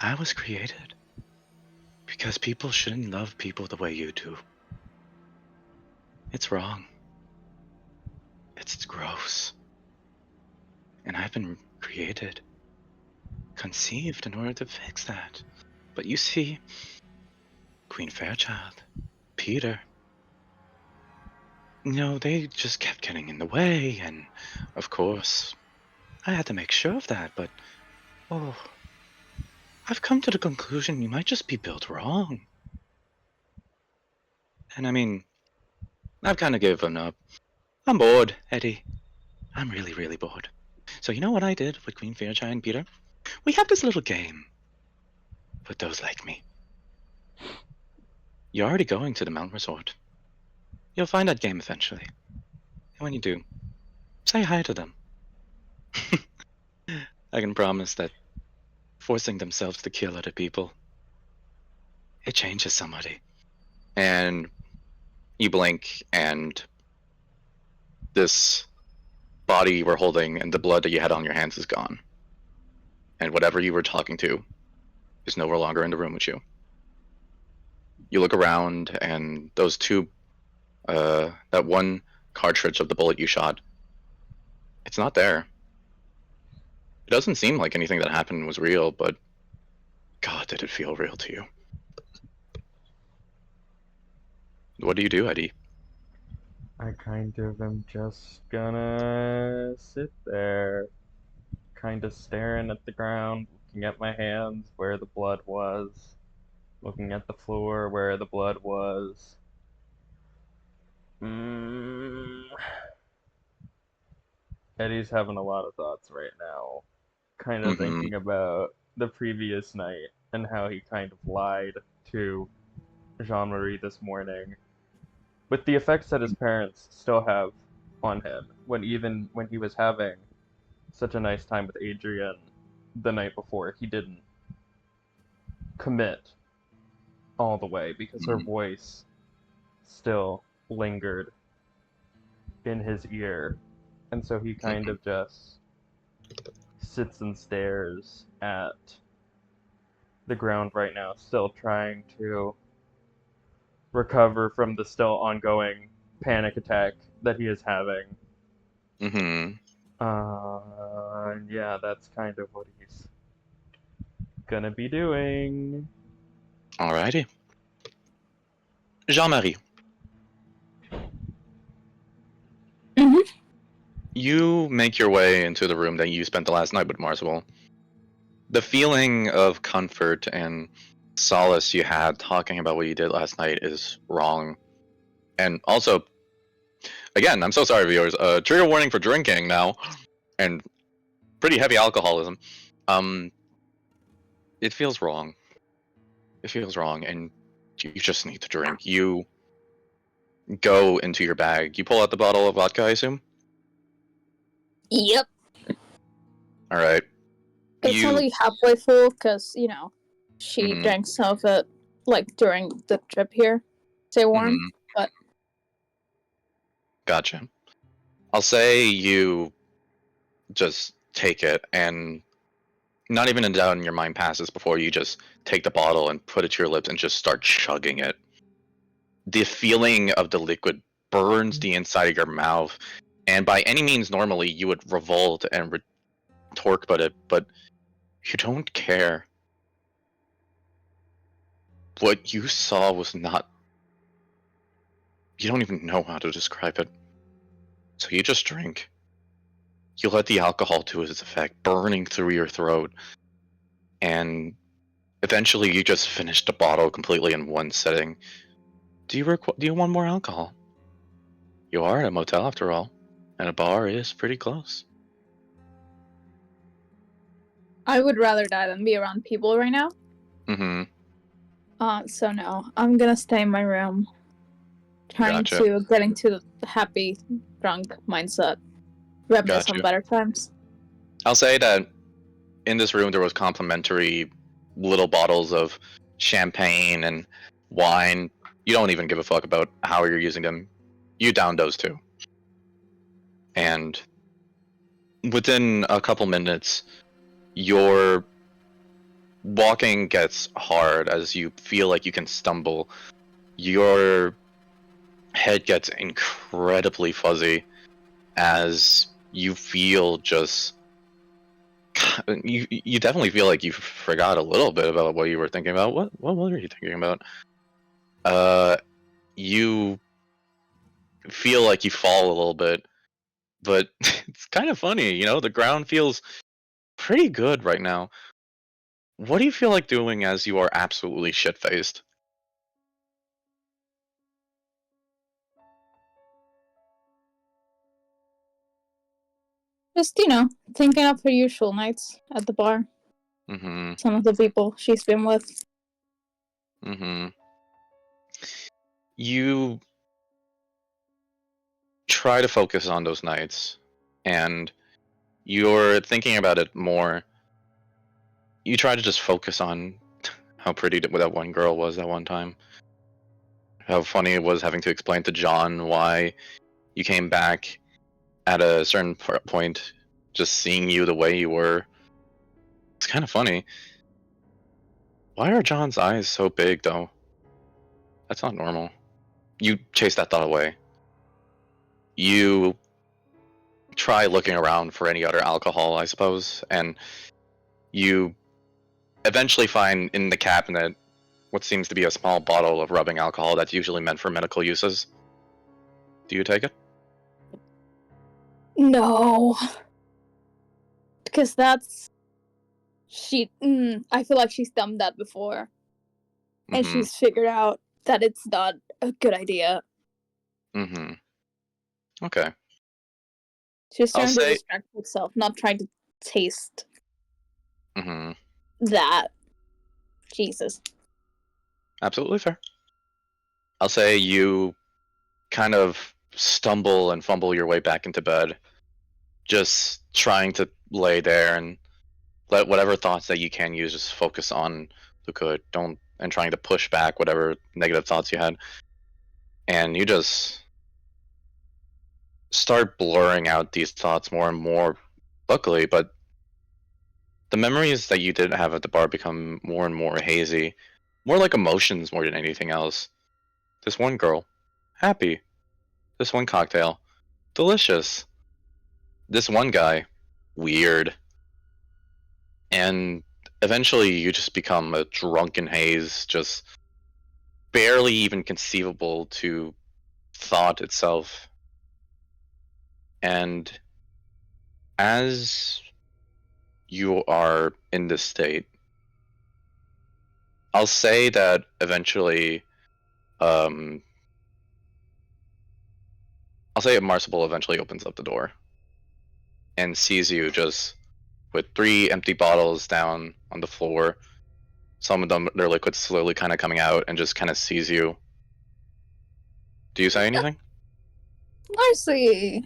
I was created because people shouldn't love people the way you do. It's wrong. It's gross. And I've been created, conceived in order to fix that. But you see, Queen Fairchilde, Peter, they just kept getting in the way, and of course, I had to make sure of that, but, I've come to the conclusion you might just be built wrong. And I mean, I've kind of given up. I'm bored, Eddie. I'm really, really bored. So you know what I did with Queen Fairchilde and Peter? We have this little game for those like me. You're already going to the Mount Resort. You'll find that game eventually. And when you do, say hi to them. I can promise that forcing themselves to kill other people, it changes somebody. And you blink, and this body you were holding and the blood that you had on your hands is gone. And whatever you were talking to is no longer in the room with you. You look around, and those two, that one cartridge of the bullet you shot, it's not there. It doesn't seem like anything that happened was real, but God, did it feel real to you. What do you do, Eddie? I kind of am just gonna sit there, kind of staring at the ground, looking at my hands where the blood was, looking at the floor where the blood was. Eddie's having a lot of thoughts right now, kind of Mm-hmm. thinking about the previous night and how he kind of lied to Jean-Marie this morning, with the effects that his parents still have on him, when he was having such a nice time with Adrian the night before, he didn't commit all the way because her voice still lingered in his ear, and so he kind of just sits and stares at the ground right now, still trying to recover from the still ongoing panic attack that he is having. Mm-hmm. And yeah, that's kind of what he's gonna be doing. Alrighty. Jean-Marie. Mhm. You make your way into the room that you spent the last night with Marsibil. The feeling of comfort and solace you had talking about what you did last night is wrong. And also, again, I'm so sorry, viewers. Trigger warning for drinking now, and pretty heavy alcoholism. It feels wrong. It feels wrong, and you just need to drink. You go into your bag. You pull out the bottle of vodka, I assume? Yep. Alright. It's only halfway full because, she Mhm. drank some of it, during the trip here. Stay warm. Mhm. But Gotcha. I'll say you just take it, and not even a doubt in your mind passes before you just take the bottle and put it to your lips and just start chugging it. The feeling of the liquid burns the inside of your mouth, and by any means normally you would revolt and retort about it, but you don't care. What you saw was not... You don't even know how to describe it. So you just drink. You let the alcohol do its effect, burning through your throat, and eventually you just finish the bottle completely in one sitting. Do you want more alcohol? You are at a motel after all, and a bar is pretty close. I would rather die than be around people right now. Mm-hmm. So no, I'm gonna stay in my room, trying Gotcha. to get into the happy drunk mindset, reminisce on Gotcha. better times. I'll say that in this room there was complimentary little bottles of champagne and wine. You don't even give a fuck about how you're using them. You down those too. And within a couple minutes, your walking gets hard as you feel like you can stumble. Your head gets incredibly fuzzy as you feel just... you definitely feel like you forgot a little bit about what you were thinking about. What were you thinking about? You feel like you fall a little bit, but it's kind of funny, the ground feels pretty good right now. What do you feel like doing as you are absolutely shit-faced? Just, thinking of her usual nights at the bar. Mm-hmm. Some of the people she's been with. Mm-hmm. You try to focus on those nights, and you're thinking about it more. You try to just focus on how pretty that one girl was that one time. How funny it was having to explain to John why you came back at a certain point, just seeing you the way you were. It's kind of funny. Why are John's eyes so big, though? That's not normal. You chase that thought away. You try looking around for any other alcohol, I suppose, and you eventually find in the cabinet what seems to be a small bottle of rubbing alcohol that's usually meant for medical uses. Do you take it? No. Because that's... I feel like she's done that before. And Mm-hmm. she's figured out that it's not a good idea. Mm-hmm. Okay. She's I'll trying to say- distract herself, not trying to taste Mm-hmm. that. Jesus. Absolutely fair. I'll say you kind of stumble and fumble your way back into bed, just trying to lay there and let whatever thoughts that you can use just focus on the good. Don't and trying to push back whatever negative thoughts you had. And you just start blurring out these thoughts more and more, luckily, but the memories that you did have at the bar become more and more hazy, more like emotions more than anything else. This one girl, happy. This one cocktail, delicious. This one guy, weird. And eventually you just become a drunken haze, just barely even conceivable to thought itself. And as you are in this state, I'll say that eventually, I'll say Marsibil eventually opens up the door and sees you just with 3 empty bottles down on the floor. Some of them, their liquids slowly kind of coming out, and just kind of sees you. Do you say anything? I see.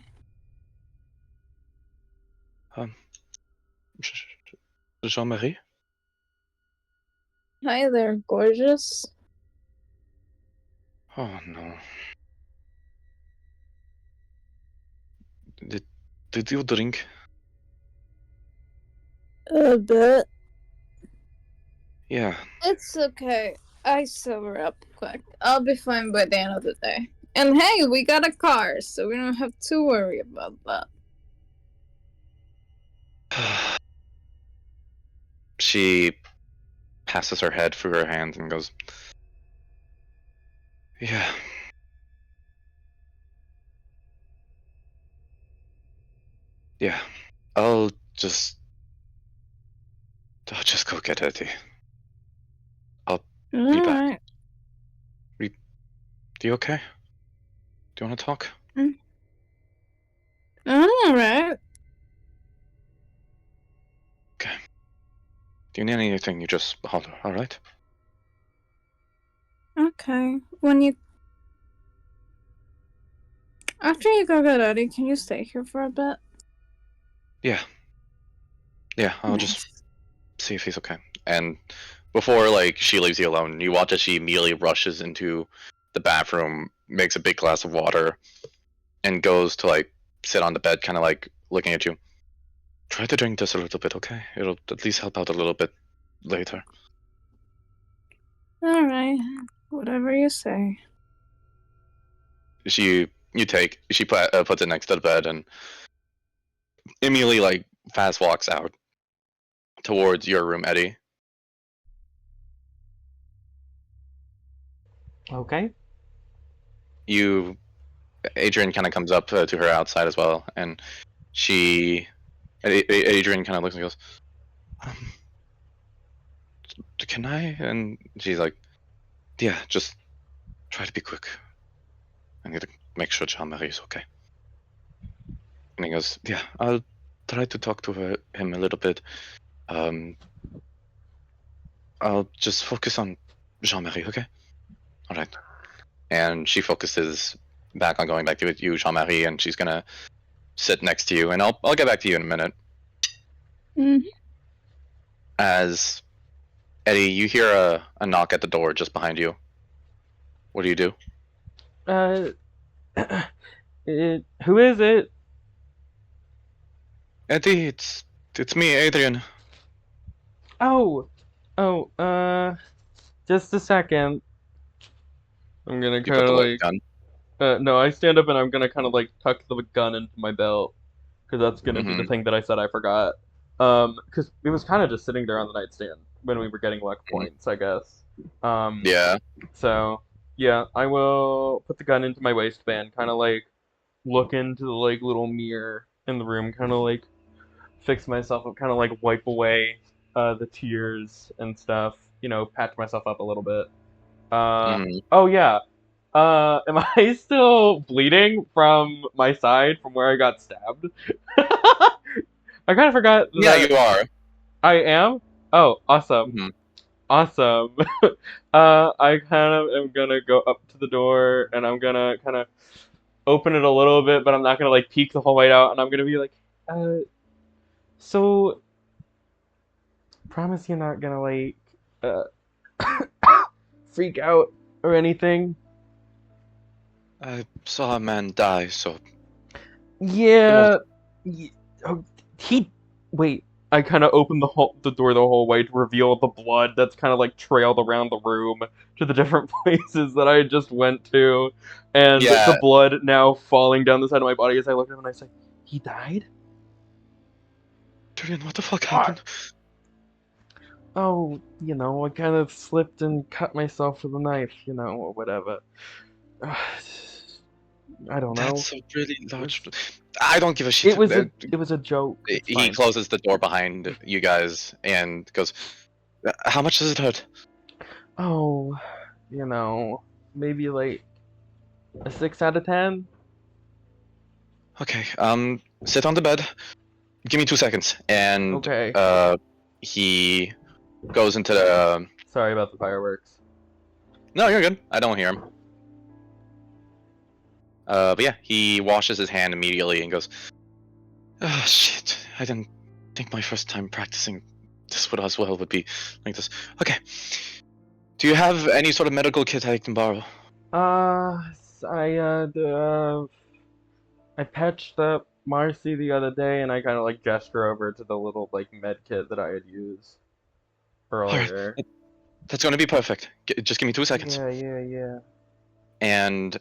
Jean-Marie? Hi there, gorgeous. Oh no. Did you drink? A bit. Yeah. It's okay. I sober up quick. I'll be fine by the end of the day. And hey, we got a car, so we don't have to worry about that. She passes her head through her hands and goes, "Yeah. Yeah. I'll just go get Eddie. Be back. Alright. Do you okay? Do you want to talk?" Alright. Okay. Do you need anything? You just holler, alright? Okay. After you go get Eddie, can you stay here for a bit? Yeah. Yeah, I'll just Nice. see if he's okay. And before like she leaves you alone, you watch as she immediately rushes into the bathroom, makes a big glass of water, and goes to like sit on the bed, kind of like looking at you. Try to drink this a little bit, okay? It'll at least help out a little bit later. Alright. Whatever you say. She puts it next to the bed and immediately like fast walks out towards your room, Eddie. Okay. Adrian kind of comes up to her outside as well, and Adrian kind of looks and goes, um, "Can I?" And she's like, "Yeah, just try to be quick. I need to make sure Jean-Marie is okay." And he goes, "Yeah, I'll try to talk to him a little bit. Um, I'll just focus on Jean-Marie, okay? All right." And she focuses back on going back to you, Jean-Marie, and she's gonna sit next to you, and I'll get back to you in a minute. Mm-hmm. As Eddie, you hear a knock at the door just behind you. What do you do? Who is it? Eddie, it's me, Adrian. Oh, just a second. I'm gonna You kind put of the like, gun. no, I stand up and I'm gonna kind of like tuck the gun into my belt, because that's gonna be the Mhm. thing that I said I forgot. Because it was kind of just sitting there on the nightstand when we were getting luck points, I guess. Yeah. So yeah, I will put the gun into my waistband, kind of like look into the like little mirror in the room, kind of like fix myself up, kind of like wipe away the tears and stuff, patch myself up a little bit. Mhm. Oh yeah, Am I still bleeding from my side from where I got stabbed? I kind of forgot Yeah, that you are. I am. Oh, awesome. Mhm. Awesome. I kind of am gonna go up to the door and I'm gonna kind of open it a little bit, but I'm not gonna like peek the whole way out, and I'm gonna be like, so promise you're not gonna like uh freak out or anything. I saw a man die, so Yeah. Oh, he. Wait. I kind of opened the door the whole way to reveal the blood that's kind of like trailed around the room to the different places that I just went to, and Yeah. the blood now falling down the side of my body as I look at him and I say, "He died." Adrian, what the fuck happened? Oh, I kind of slipped and cut myself with a knife, or whatever. I don't know. That's a really large. I don't give a shit. It was a joke. It's He fine. closes the door behind you guys and goes, "How much does it hurt?" Oh, maybe like a 6 out of 10. Okay. Sit on the bed. Give me 2 seconds. And Okay. he goes into the. Sorry about the fireworks. No, you're good. I don't hear him. But yeah, he washes his hand immediately and goes, "Oh shit! I didn't think my first time practicing this would as well would be like this." Okay. Do you have any sort of medical kit I can borrow? I patched up Marcy the other day, and I kind of like gesture over to the little like med kit that I had used earlier. That's going to be perfect. Just give me 2 seconds. Yeah. And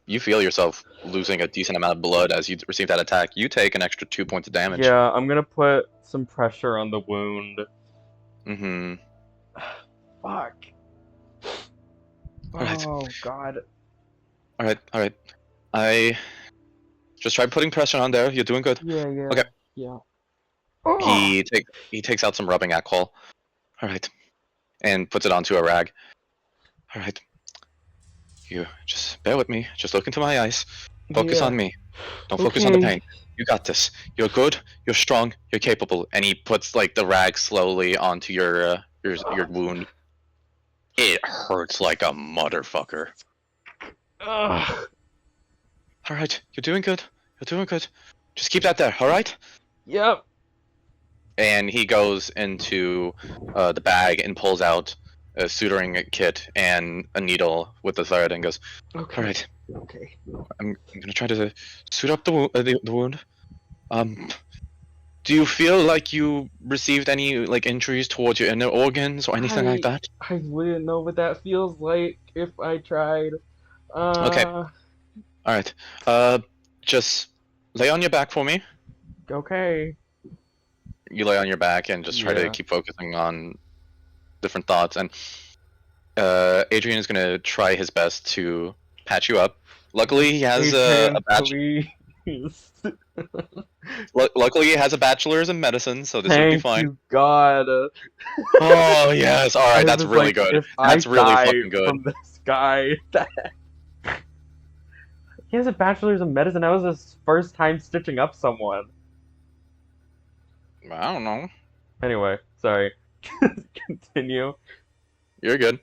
you feel yourself losing a decent amount of blood as you receive that attack. You take an extra 2 points of damage. Yeah, I'm gonna put some pressure on the wound. Mm-hmm. Fuck. Alright. Oh God. Alright. I just tried putting pressure on there. You're doing good. Yeah. Okay. Yeah. He takes out some rubbing alcohol. Alright. And puts it onto a rag. Alright. You just bear with me. Just look into my eyes. Focus on me. Don't focus on the pain. You got this. You're good. You're strong. You're capable. And he puts like the rag slowly onto your wound. It hurts like a motherfucker. Ugh. All right, you're doing good. You're doing good. Just keep that there. All right. Yep. And he goes into the bag and pulls out a suturing kit and a needle with the thread and goes, Okay. "All right. Okay. I'm gonna try to suit up the wound. Do you feel like you received any like injuries towards your inner organs or anything like that?" I wouldn't know what that feels like if I tried. Okay. All right. Just lay on your back for me. Okay. You lay on your back and just try to Yeah. keep focusing on different thoughts. And Adrian is gonna try his best to patch you up. Luckily, he has a please. Luckily, he has a bachelor's in medicine, so this will be fine. Thank you, God. Oh yes, all right, I that's was really like, good. if That's I really die fucking good. from this guy. He has a bachelor's in medicine. That was his first time stitching up someone. I don't know. Anyway, sorry. Continue. You're good.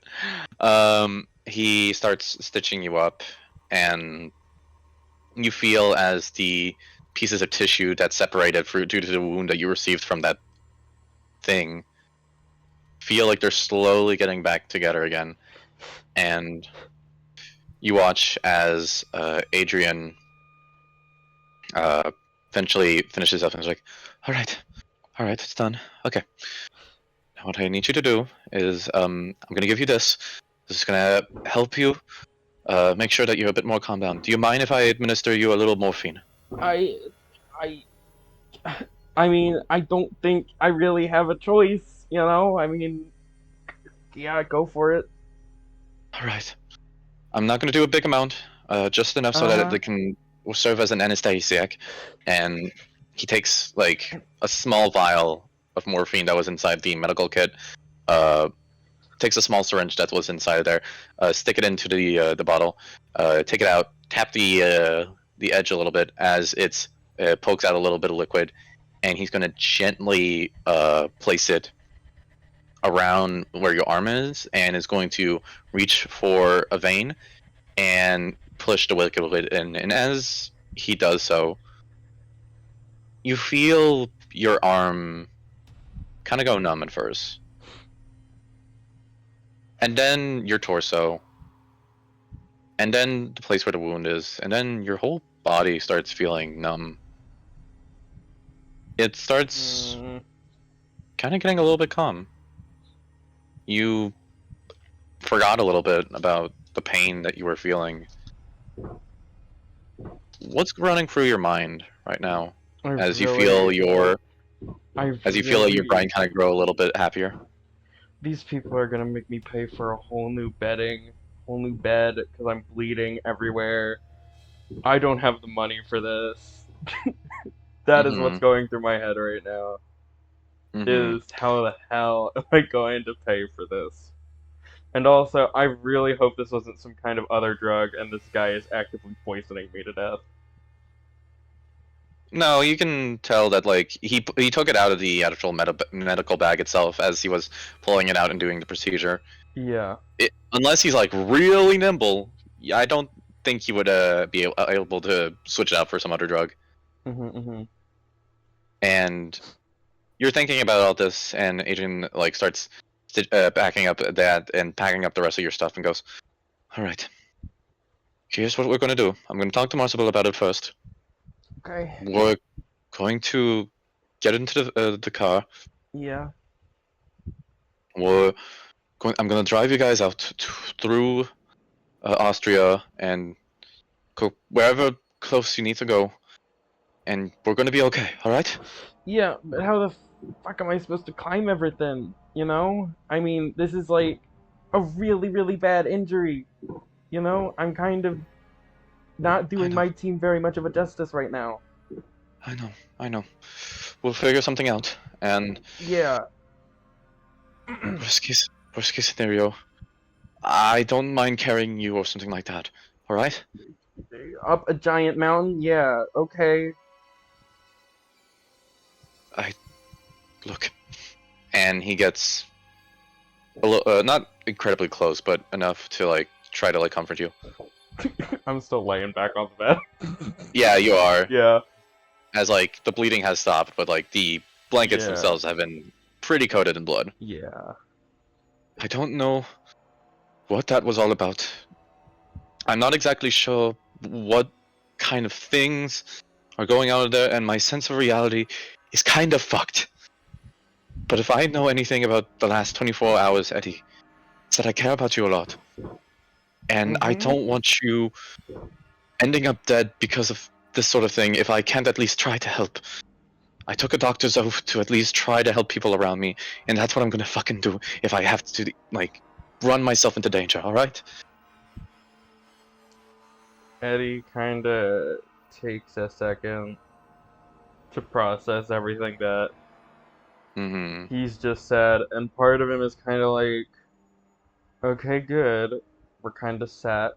He starts stitching you up, and you feel as the pieces of tissue that separated due to the wound that you received from that thing feel like they're slowly getting back together again. And you watch as Adrian eventually finishes up and is like, all right, it's done. Okay. Now what I need you to do is I'm going to give you this. This is going to help you make sure that you're a bit more calm down. Do you mind if I administer you a little morphine? I mean, I don't think I really have a choice, I mean, yeah, go for it. All right. I'm not going to do a big amount, just enough so that it will serve as an anesthesiac. And he takes like a small vial of morphine that was inside the medical kit, takes a small syringe that was inside there, stick it into the bottle, take it out, tap the edge a little bit as it pokes out a little bit of liquid, and he's gonna gently place it around where your arm is, and is going to reach for a vein and push the liquid in. And as he does so, you feel your arm kind of go numb at first, and then your torso, and then the place where the wound is, and then your whole body starts feeling numb. It starts kind of getting a little bit calm. You forgot a little bit about the pain that you were feeling. What's running through your mind right now as you feel your brain kind of grow a little bit happier? These people are gonna make me pay for a whole new bed because I'm bleeding everywhere. I don't have the money for this. That is what's going through my head right now. Is how the hell am I going to pay for this? And also, I really hope this wasn't some kind of other drug and this guy is actively poisoning me to death. No, you can tell that like he took it out of the actual medical bag itself as he was pulling it out and doing the procedure. Yeah. Unless he's like really nimble, I don't think he would be able to switch it out for some other drug. And you're thinking about all this, and Adrian like starts backing up that and packing up the rest of your stuff and goes, "All right, here's what we're gonna do. I'm gonna talk to Marsibil about it first. Okay. We're going to get into the car. Yeah. I'm gonna drive you guys out through Austria and go wherever close you need to go, and we're gonna be okay. All right?" Yeah, but how the fuck am I supposed to climb everything? You know? I mean, this is like a really, really bad injury. You know? I'm kind of not doing my team very much of a justice right now. I know. We'll figure something out. And yeah. worst case scenario, I don't mind carrying you or something like that. All right? Up a giant mountain? Yeah. Okay. Look. And he gets a little, not incredibly close, but enough to like try to like comfort you. I'm still laying back on the bed. Yeah, you are. Yeah. As like the bleeding has stopped, but like the blankets themselves have been pretty coated in blood. Yeah. I don't know what that was all about. I'm not exactly sure what kind of things are going on there, and my sense of reality is kind of fucked. But if I know anything about the last 24 hours, Eddie, it's that I care about you a lot. And I don't want you ending up dead because of this sort of thing if I can't at least try to help. I took a doctor's oath to at least try to help people around me, and that's what I'm gonna fucking do if I have to, like, run myself into danger, alright? Eddie kinda takes a second to process everything that he's just said, and part of him is kinda like, okay, good, we're kinda set.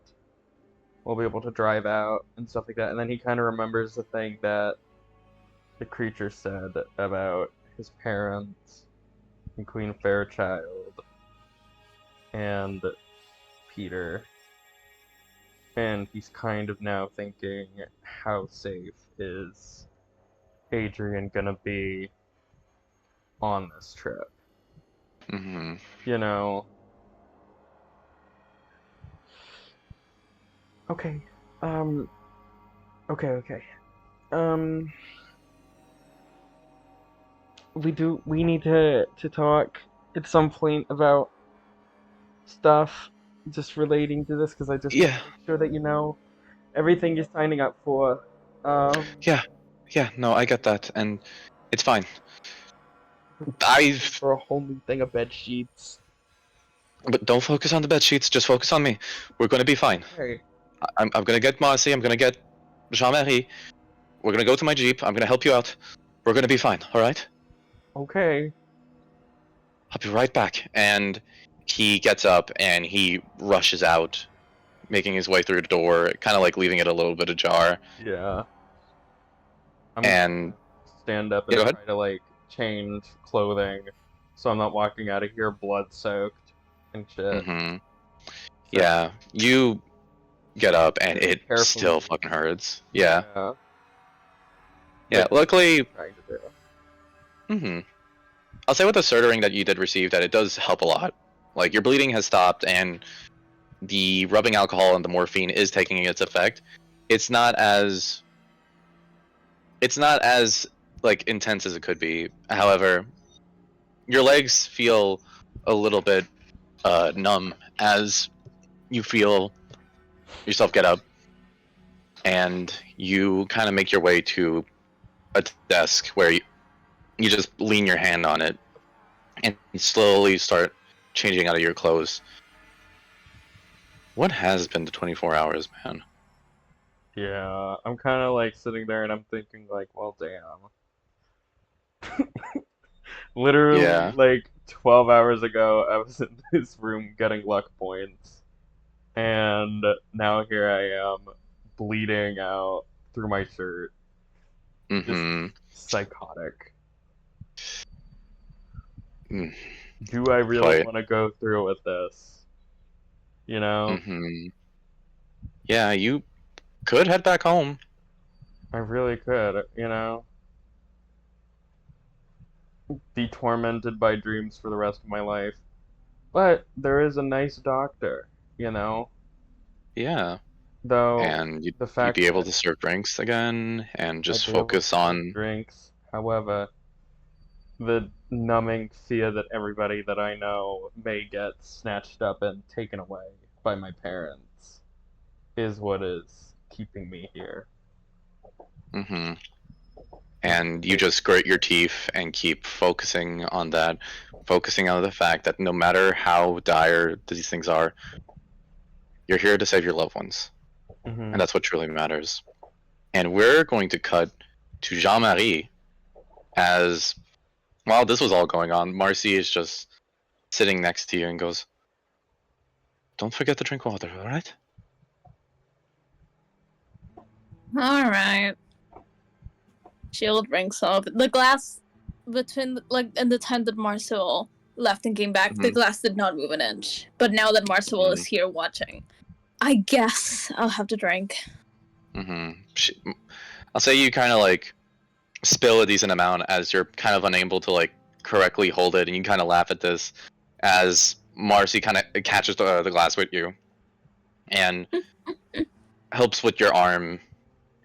We'll be able to drive out and stuff like that. And then he kind of remembers the thing that the creature said about his parents and Queen Fairchilde and Peter. And he's kind of now thinking, how safe is Adrian gonna be on this trip? You know? Okay. Okay. We need to talk at some point about stuff just relating to this, because I just want to make sure that you know everything you're signing up for. Yeah, no, I get that, and it's fine. For a whole new thing of bed sheets. But don't focus on the bed sheets, just focus on me. We're gonna be fine. Okay. I'm gonna get Marcy, I'm gonna get Jean-Marie. We're gonna go to my Jeep, I'm gonna help you out. We're gonna be fine, alright? Okay. I'll be right back. And he gets up and he rushes out, making his way through the door, kind of like leaving it a little bit ajar. Yeah. I'm And gonna stand up yeah, go and ahead. try to like change clothing so I'm not walking out of here blood soaked and shit. Mm-hmm. So, Yeah, you get up and very it carefully. still fucking hurts. Yeah. Yeah. Yeah, Like, luckily, trying to do. hmm I'll say with the surtering that you did receive that it does help a lot. Like your bleeding has stopped and the rubbing alcohol and the morphine is taking its effect. It's not as like intense as it could be. However, your legs feel a little bit numb as you feel yourself get up and you kind of make your way to a desk where you just lean your hand on it and slowly start changing out of your clothes. What has been the 24 hours, man? Yeah, I'm kind of like sitting there and I'm thinking like, well, damn. Literally, Yeah. like 12 hours ago, I was in this room getting luck points, and now here I am, bleeding out through my shirt. Just Mm-hmm. psychotic. Mm, Do I really quite. want to go through with this? You know? Mm-hmm. Yeah, you could head back home. I really could, you know? Be tormented by dreams for the rest of my life. But there is a nice doctor, you know? Yeah. Though And the you'd fact be able that to serve drinks again and I'd just be able to focus serve on. drinks, however, the numbing fear that everybody that I know may get snatched up and taken away by my parents is what is keeping me here. Mm-hmm. And you just grit your teeth and keep focusing on that, focusing on the fact that no matter how dire these things are, you're here to save your loved ones. Mm-hmm. And that's what truly matters. And we're going to cut to Jean Marie as, while this was all going on, Marcy is just sitting next to you and goes, "Don't forget to drink water, alright?" Alright. She'll drink some of it. The glass between, like, in the time that Marcel left and came back, the Mhm. glass did not move an inch. But now that Marcel Mhm. is here watching, I guess I'll have to drink. Mm-hmm. I'll say you kind of like spill a decent amount as you're kind of unable to like correctly hold it, and you kind of laugh at this as Marcy kind of catches the glass with you and helps with your arm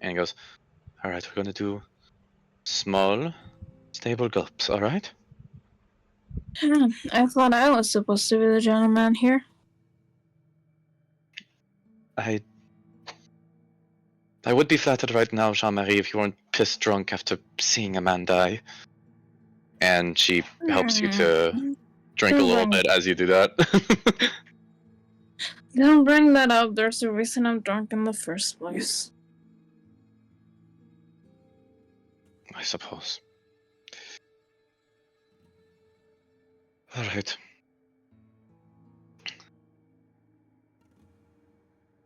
and goes, "All right, we're gonna do small, stable gulps. All right." I thought I was supposed to be the gentleman here. I would be flattered right now, Jean-Marie, if you weren't pissed drunk after seeing a man die. And she helps you to drink a little bit as you do that. Don't bring that up. There's a reason I'm drunk in the first place. I suppose. All right.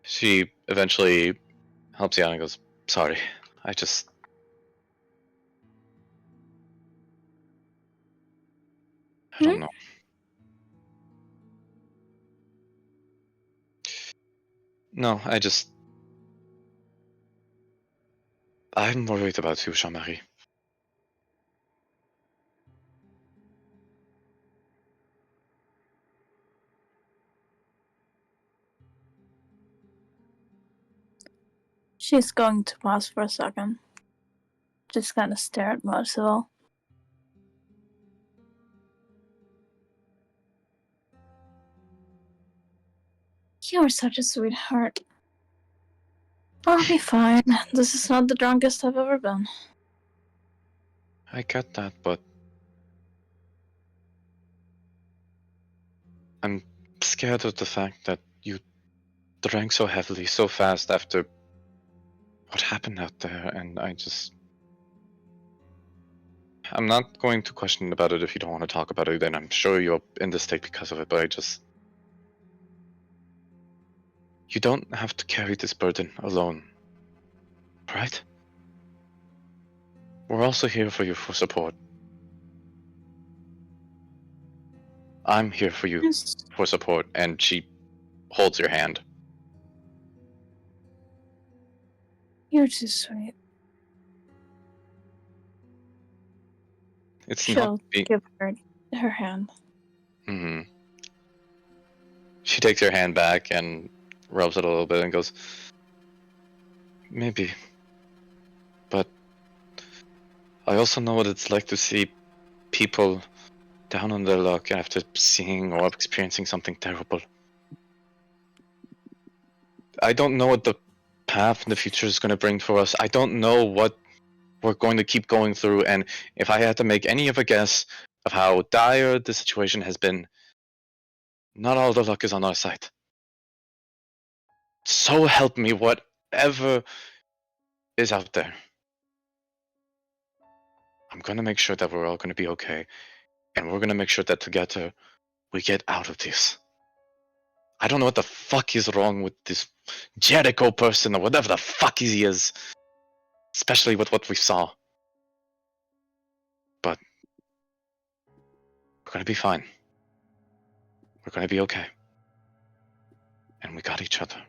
She eventually helps you out and goes, "Sorry, I just... I don't know." No, I'm worried about you, Jean-Marie. She's going to pause for a second. Just kind of stare at Marcel. You're such a sweetheart. I'll be fine. This is not the drunkest I've ever been. I get that, but... I'm scared of the fact that you drank so heavily, so fast after what happened out there, and I'm not going to question about it if you don't want to talk about it, and I'm sure you're in this state because of it, but You don't have to carry this burden alone. Right? We're also here for you for support. I'm here for you Yes. for support, and she holds your hand. You're too sweet. It's She'll not being... give her hand. Hmm. She takes her hand back and rubs it a little bit and goes, maybe. But I also know what it's like to see people down on their luck after seeing or experiencing something terrible. I don't know what the path in the future is going to bring for us. I don't know what we're going to keep going through, and if I had to make any of a guess of how dire the situation has been, not all the luck is on our side. So help me, whatever is out there. I'm gonna make sure that we're all gonna be okay, and we're gonna make sure that together we get out of this. I don't know what the fuck is wrong with this Jericho person or whatever the fuck he is, especially with what we saw. But we're gonna be fine. We're gonna be okay. And we got each other.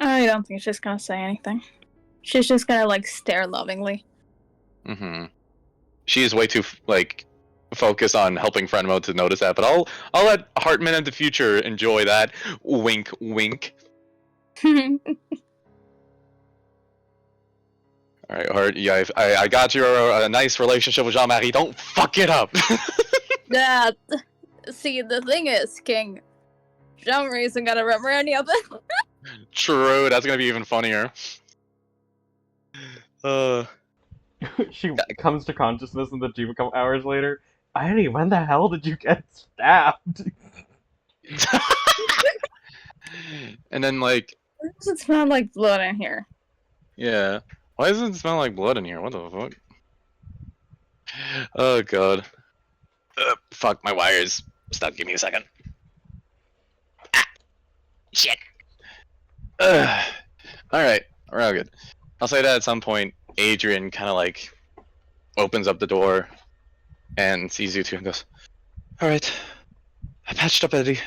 I don't think she's gonna say anything. She's just gonna like stare lovingly. Mm-hmm. She is way too focused on helping friend mode to notice that, but I'll let Hartman in the future enjoy that. Wink, wink. All right, Hart. Yeah, I got your nice relationship with Jean-Marie. Don't fuck it up. That. See, the thing is, King, Jean-Marie isn't gonna remember any of it. True, that's gonna be even funnier. She comes to consciousness in the Jeep a couple hours later. Eddie, when the hell did you get stabbed? And then like, Why does it smell like blood in here? yeah. Why does it smell like blood in here? What the fuck? Oh god. Fuck, my wires. Stop, give me a second. Ah, shit. Alright, we're all good. I'll say that at some point, Adrian kind of like opens up the door and sees you two and goes, alright, I patched up Eddie.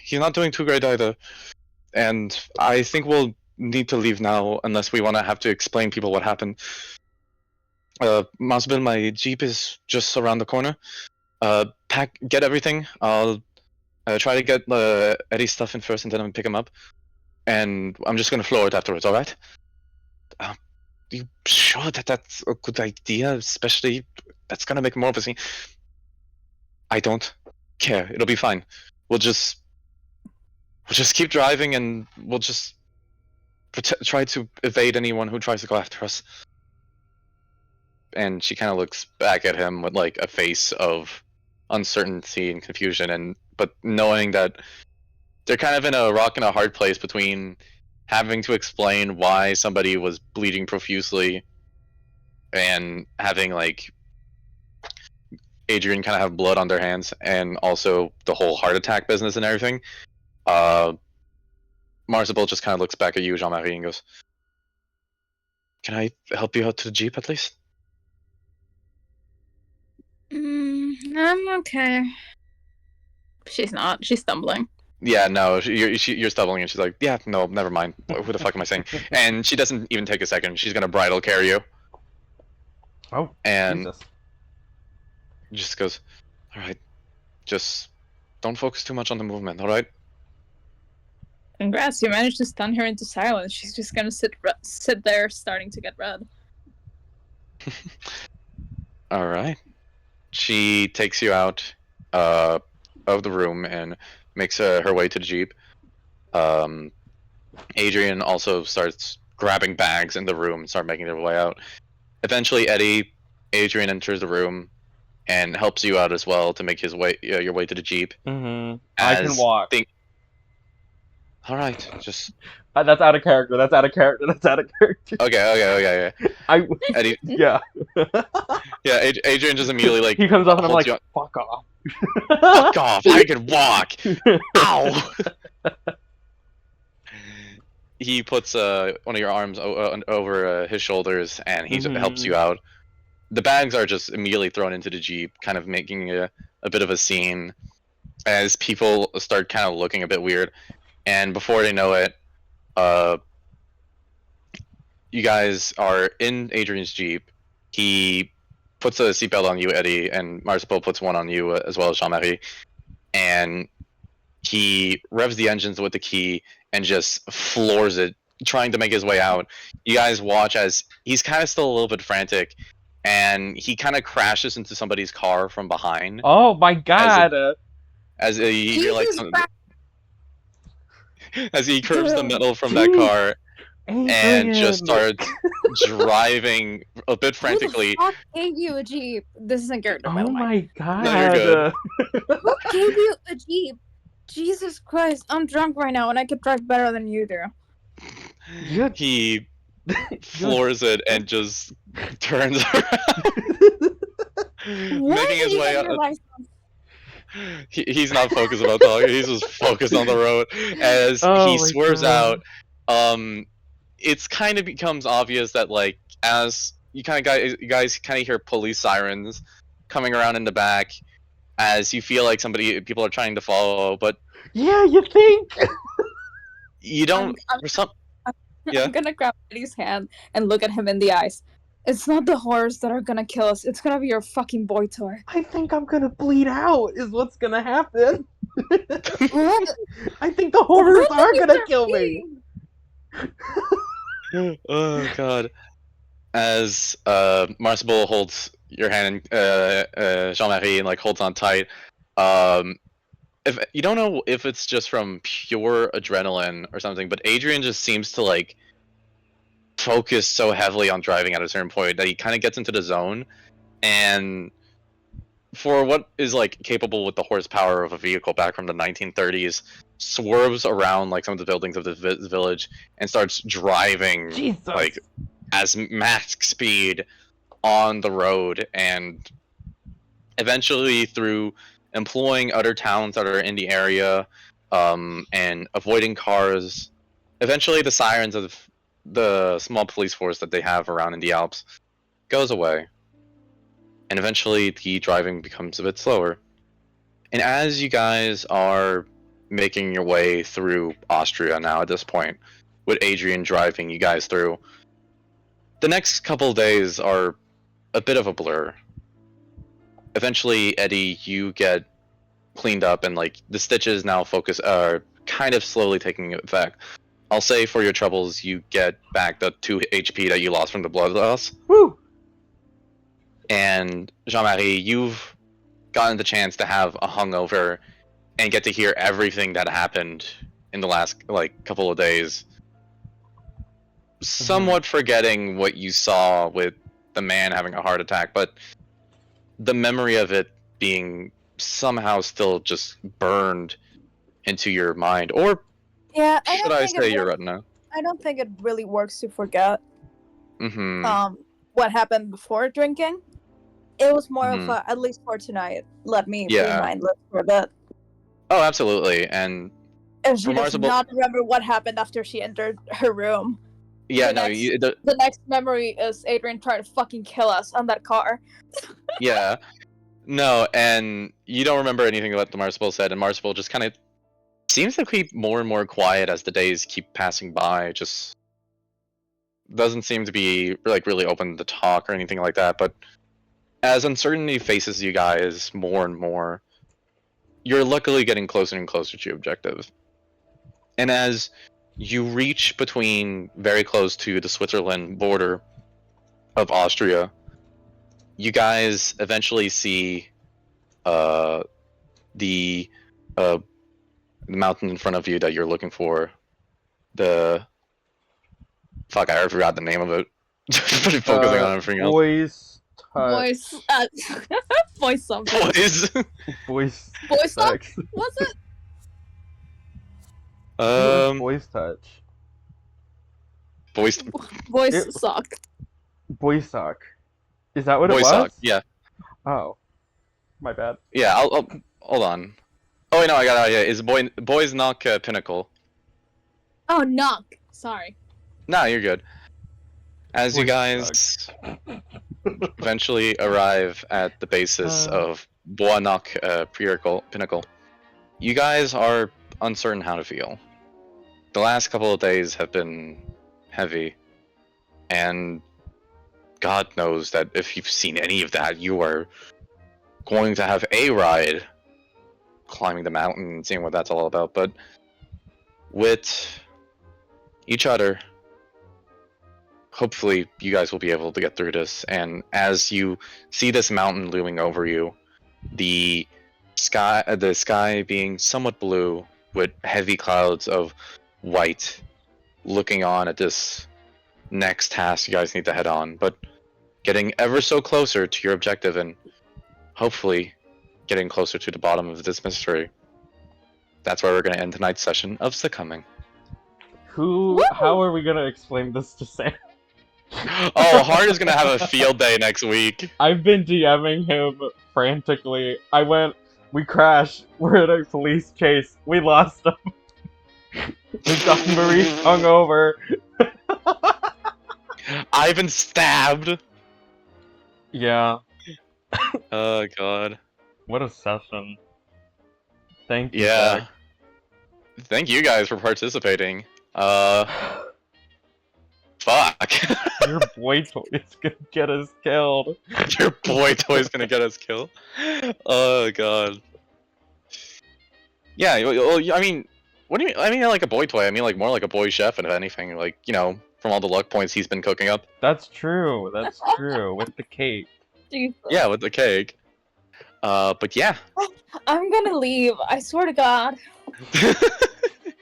He's not doing too great either. And I think we'll need to leave now unless we want to have to explain people what happened. Marsibil, my Jeep is just around the corner. Get everything. I'll try to get Eddie's stuff in first and then I'll pick him up. And I'm just gonna floor it afterwards, alright? You sure that that's a good idea? Especially, that's gonna make more of a scene. I don't care. It'll be fine. We'll just keep driving and we'll just try to evade anyone who tries to go after us. And she kind of looks back at him with like a face of uncertainty and confusion, but knowing that they're kind of in a rock and a hard place between having to explain why somebody was bleeding profusely and having like Adrian kind of have blood on their hands, and also the whole heart attack business and everything. Marsibil just kind of looks back at you, Jean-Marie, and goes, can I help you out to the Jeep at least? I'm okay. She's not. She's stumbling. Yeah, no, you're stumbling, and she's like, yeah, no, never mind. Who the fuck am I saying? And she doesn't even take a second. She's gonna bridal carry you. Oh, and Jesus. Just goes, all right, just don't focus too much on the movement, all right? Congrats, you managed to stun her into silence. She's just gonna sit there, starting to get red. All right. She takes you out of the room and makes her way to the Jeep. Adrian also starts grabbing bags in the room and start making their way out. Eventually, Adrian enters the room and helps you out as well to make your way to the Jeep. Mm-hmm. I can walk. All right, just That's out of character. That's out of character. That's out of character. okay. I Eddie, yeah. yeah, Adrian just immediately like He comes up and I'm holds like, you on- fuck off. fuck off. I can walk. Ow. He puts one of your arms over his shoulders and he helps you out. The bags are just immediately thrown into the Jeep, kind of making a bit of a scene as people start kind of looking a bit weird. And before they know it, you guys are in Adrian's Jeep. He puts a seatbelt on you, Eddie, and Marsibil puts one on you as well as Jean-Marie. And he revs the engines with the key and just floors it, trying to make his way out. You guys watch as he's kind of still a little bit frantic, and he kind of crashes into somebody's car from behind. Oh my god. As you hear like as he curves the metal from Jeez. that car Adrian. and just starts driving a bit frantically. Who the fuck gave you a Jeep? This isn't character, by Oh the way. my god. No, you're good. Who gave you a Jeep? Jesus Christ, I'm drunk right now and I could drive better than you do. You're- He floors it and just turns around, Why making did his you way get out. your license? He's not focused about talking. He's just focused on the road as Oh he my swerves God. out. It's kind of becomes obvious that like as you guys kind of hear police sirens coming around in the back as you feel like people are trying to follow, but Yeah, you think? you don't. I'm- For some, Yeah. I'm gonna grab Eddie's hand and look at him in the eyes. It's not the horrors that are gonna kill us. It's gonna be your fucking boy toy. I think I'm gonna bleed out is what's gonna happen. What? I think the horrors What are you gonna are kill me. oh god. As Marsibil holds your hand, Jean-Marie, and like holds on tight. If you don't know if it's just from pure adrenaline or something, but Adrian just seems to like focus so heavily on driving at a certain point that he kind of gets into the zone, and for what is like capable with the horsepower of a vehicle back from the 1930s, swerves around like some of the buildings of the village and starts driving Jesus. like as max speed on the road, and eventually through employing other towns that are in the area and avoiding cars, eventually the sirens of the small police force that they have around in the Alps goes away, and eventually the driving becomes a bit slower. And as you guys are making your way through Austria now at this point, with Adrian driving you guys through, the next couple days are a bit of a blur. Eventually, Eddie, you get cleaned up, and like the stitches now are kind of slowly taking effect. I'll say for your troubles, you get back the 2 HP that you lost from the blood loss. Woo! And Jean-Marie, you've gotten the chance to have a hungover and get to hear everything that happened in the last like couple of days. Somewhat forgetting what you saw with the man having a heart attack, but the memory of it being somehow still just burned into your mind, or Yeah, should I say your retina? I don't think it really works to forget Mm-hmm. what happened before drinking. It was more Mhm. of a, at least for tonight, let me be Yeah. mindless for a bit. Oh, absolutely. And And she does Remarkable- not remember what happened after she entered her room. yeah, The no, next- the, The next memory is Adrian trying to fucking kill us on that car. yeah, no, and you don't remember anything about the Marsibil said, and Marsibil just kind of seems to keep more and more quiet as the days keep passing by. Just doesn't seem to be like really open to talk or anything like that. But as uncertainty faces you guys more and more, you're luckily getting closer and closer to your objective. And as you reach between very close to the Switzerland border of Austria, you guys eventually see the mountain in front of you that you're looking for. I forgot the name of it. Focusing on everything else. Voice. Voice. Voice something. Boys. Voice. Voice stuff? Sex. Was it? Voice touch. Voice Voice suck. Voice sock. Is that what it voice was? sock. Yeah. Oh, my bad. Yeah. I'll hold on. Oh wait, no, I got it. Yeah, is boys knock pinnacle? Oh, knock. Sorry. Nah, you're good. As you Voice guys eventually arrive at the basis of Boanok Pinnacle, you guys are uncertain how to feel. The last couple of days have been heavy, and God knows that if you've seen any of that, you are going to have a ride climbing the mountain and seeing what that's all about. But with each other, hopefully you guys will be able to get through this. And as you see this mountain looming over you, the sky being somewhat blue with heavy clouds of white, looking on at this next task you guys need to head on, but getting ever so closer to your objective and hopefully getting closer to the bottom of this mystery. That's where we're going to end tonight's session of Succumbing. How are we gonna explain this to Sam? Oh, Hart is gonna have a field day next week. I've been DMing him frantically. We crashed. We're in a police chase. We lost him. Maurice hung over. I've been stabbed. Yeah. Oh god. What a session. Thank you. Yeah. Zach. Thank you guys for participating. Fuck. Your boy toy is gonna get us killed. Your boy toy's gonna get us killed. Oh god. Yeah, well, I mean, what do you mean? I mean, like a boy toy. I mean, like more like a boy chef, if anything. Like, you know, from all the luck points he's been cooking up. That's true. That's true. With the cake. Jesus. Yeah, with the cake. But yeah. I'm gonna leave. I swear to God.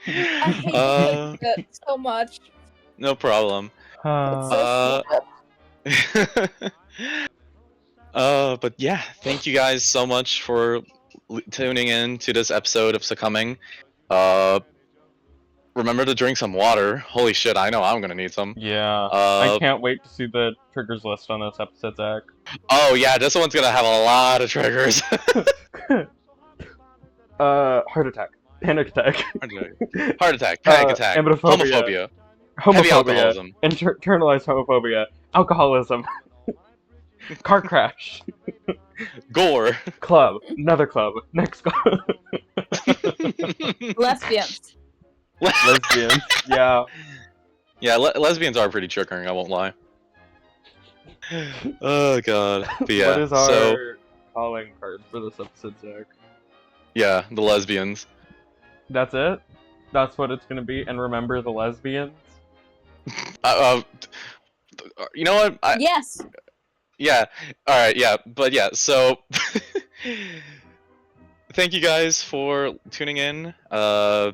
I hate it so much. No problem. It's so stupid. But yeah, thank you guys so much for tuning in to this episode of Succumbing. Remember to drink some water. Holy shit, I know I'm gonna need some. Yeah. I can't wait to see the triggers list on this episode, Zach. Oh yeah, this one's gonna have a lot of triggers. Heart attack. Panic attack. Heart attack, panic attack, emetophobia, homophobia, heavy alcoholism, internalized homophobia, alcoholism, car crash, gore, club, another club, next club. Lesbians. Lesbians, yeah. Yeah, lesbians are pretty triggering, I won't lie. Oh god. But yeah, What is our calling card for this episode, Zach? yeah, the lesbians. That's it? That's what it's gonna be? And remember the lesbians? You know what? Yes. Yeah. All right. Yeah. But yeah. So, thank you guys for tuning in. I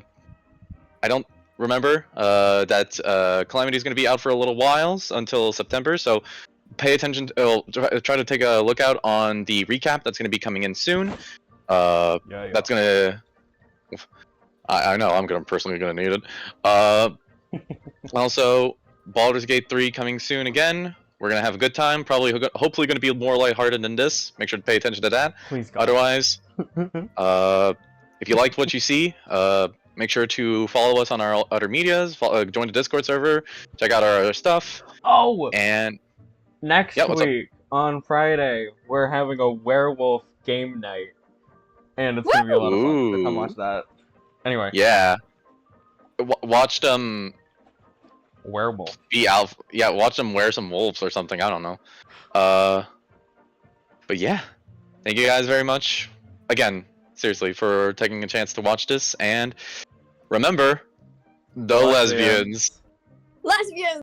don't remember that Calamity is going to be out for a little while until September. So, pay attention. Try to take a look out on the recap that's going to be coming in soon. Yeah. That's gonna. I know I'm personally gonna need it. Also, Baldur's Gate 3 coming soon again. We're gonna have a good time. Hopefully, gonna be more lighthearted than this. Make sure to pay attention to that. Please, God. Otherwise, if you liked what you see, make sure to follow us on our other medias. Join the Discord server. Check out our other stuff. Oh! And Next Yeah, what's up? week, on Friday, we're having a werewolf game night. And it's gonna be a lot of fun, so come Ooh. watch that. Anyway. yeah, watch them Werewolf. be alpha. Yeah, watch them wear some wolves or something. I don't know. But yeah, thank you guys very much again. Seriously, for taking a chance to watch this, and remember, the lesbians. Lesbians.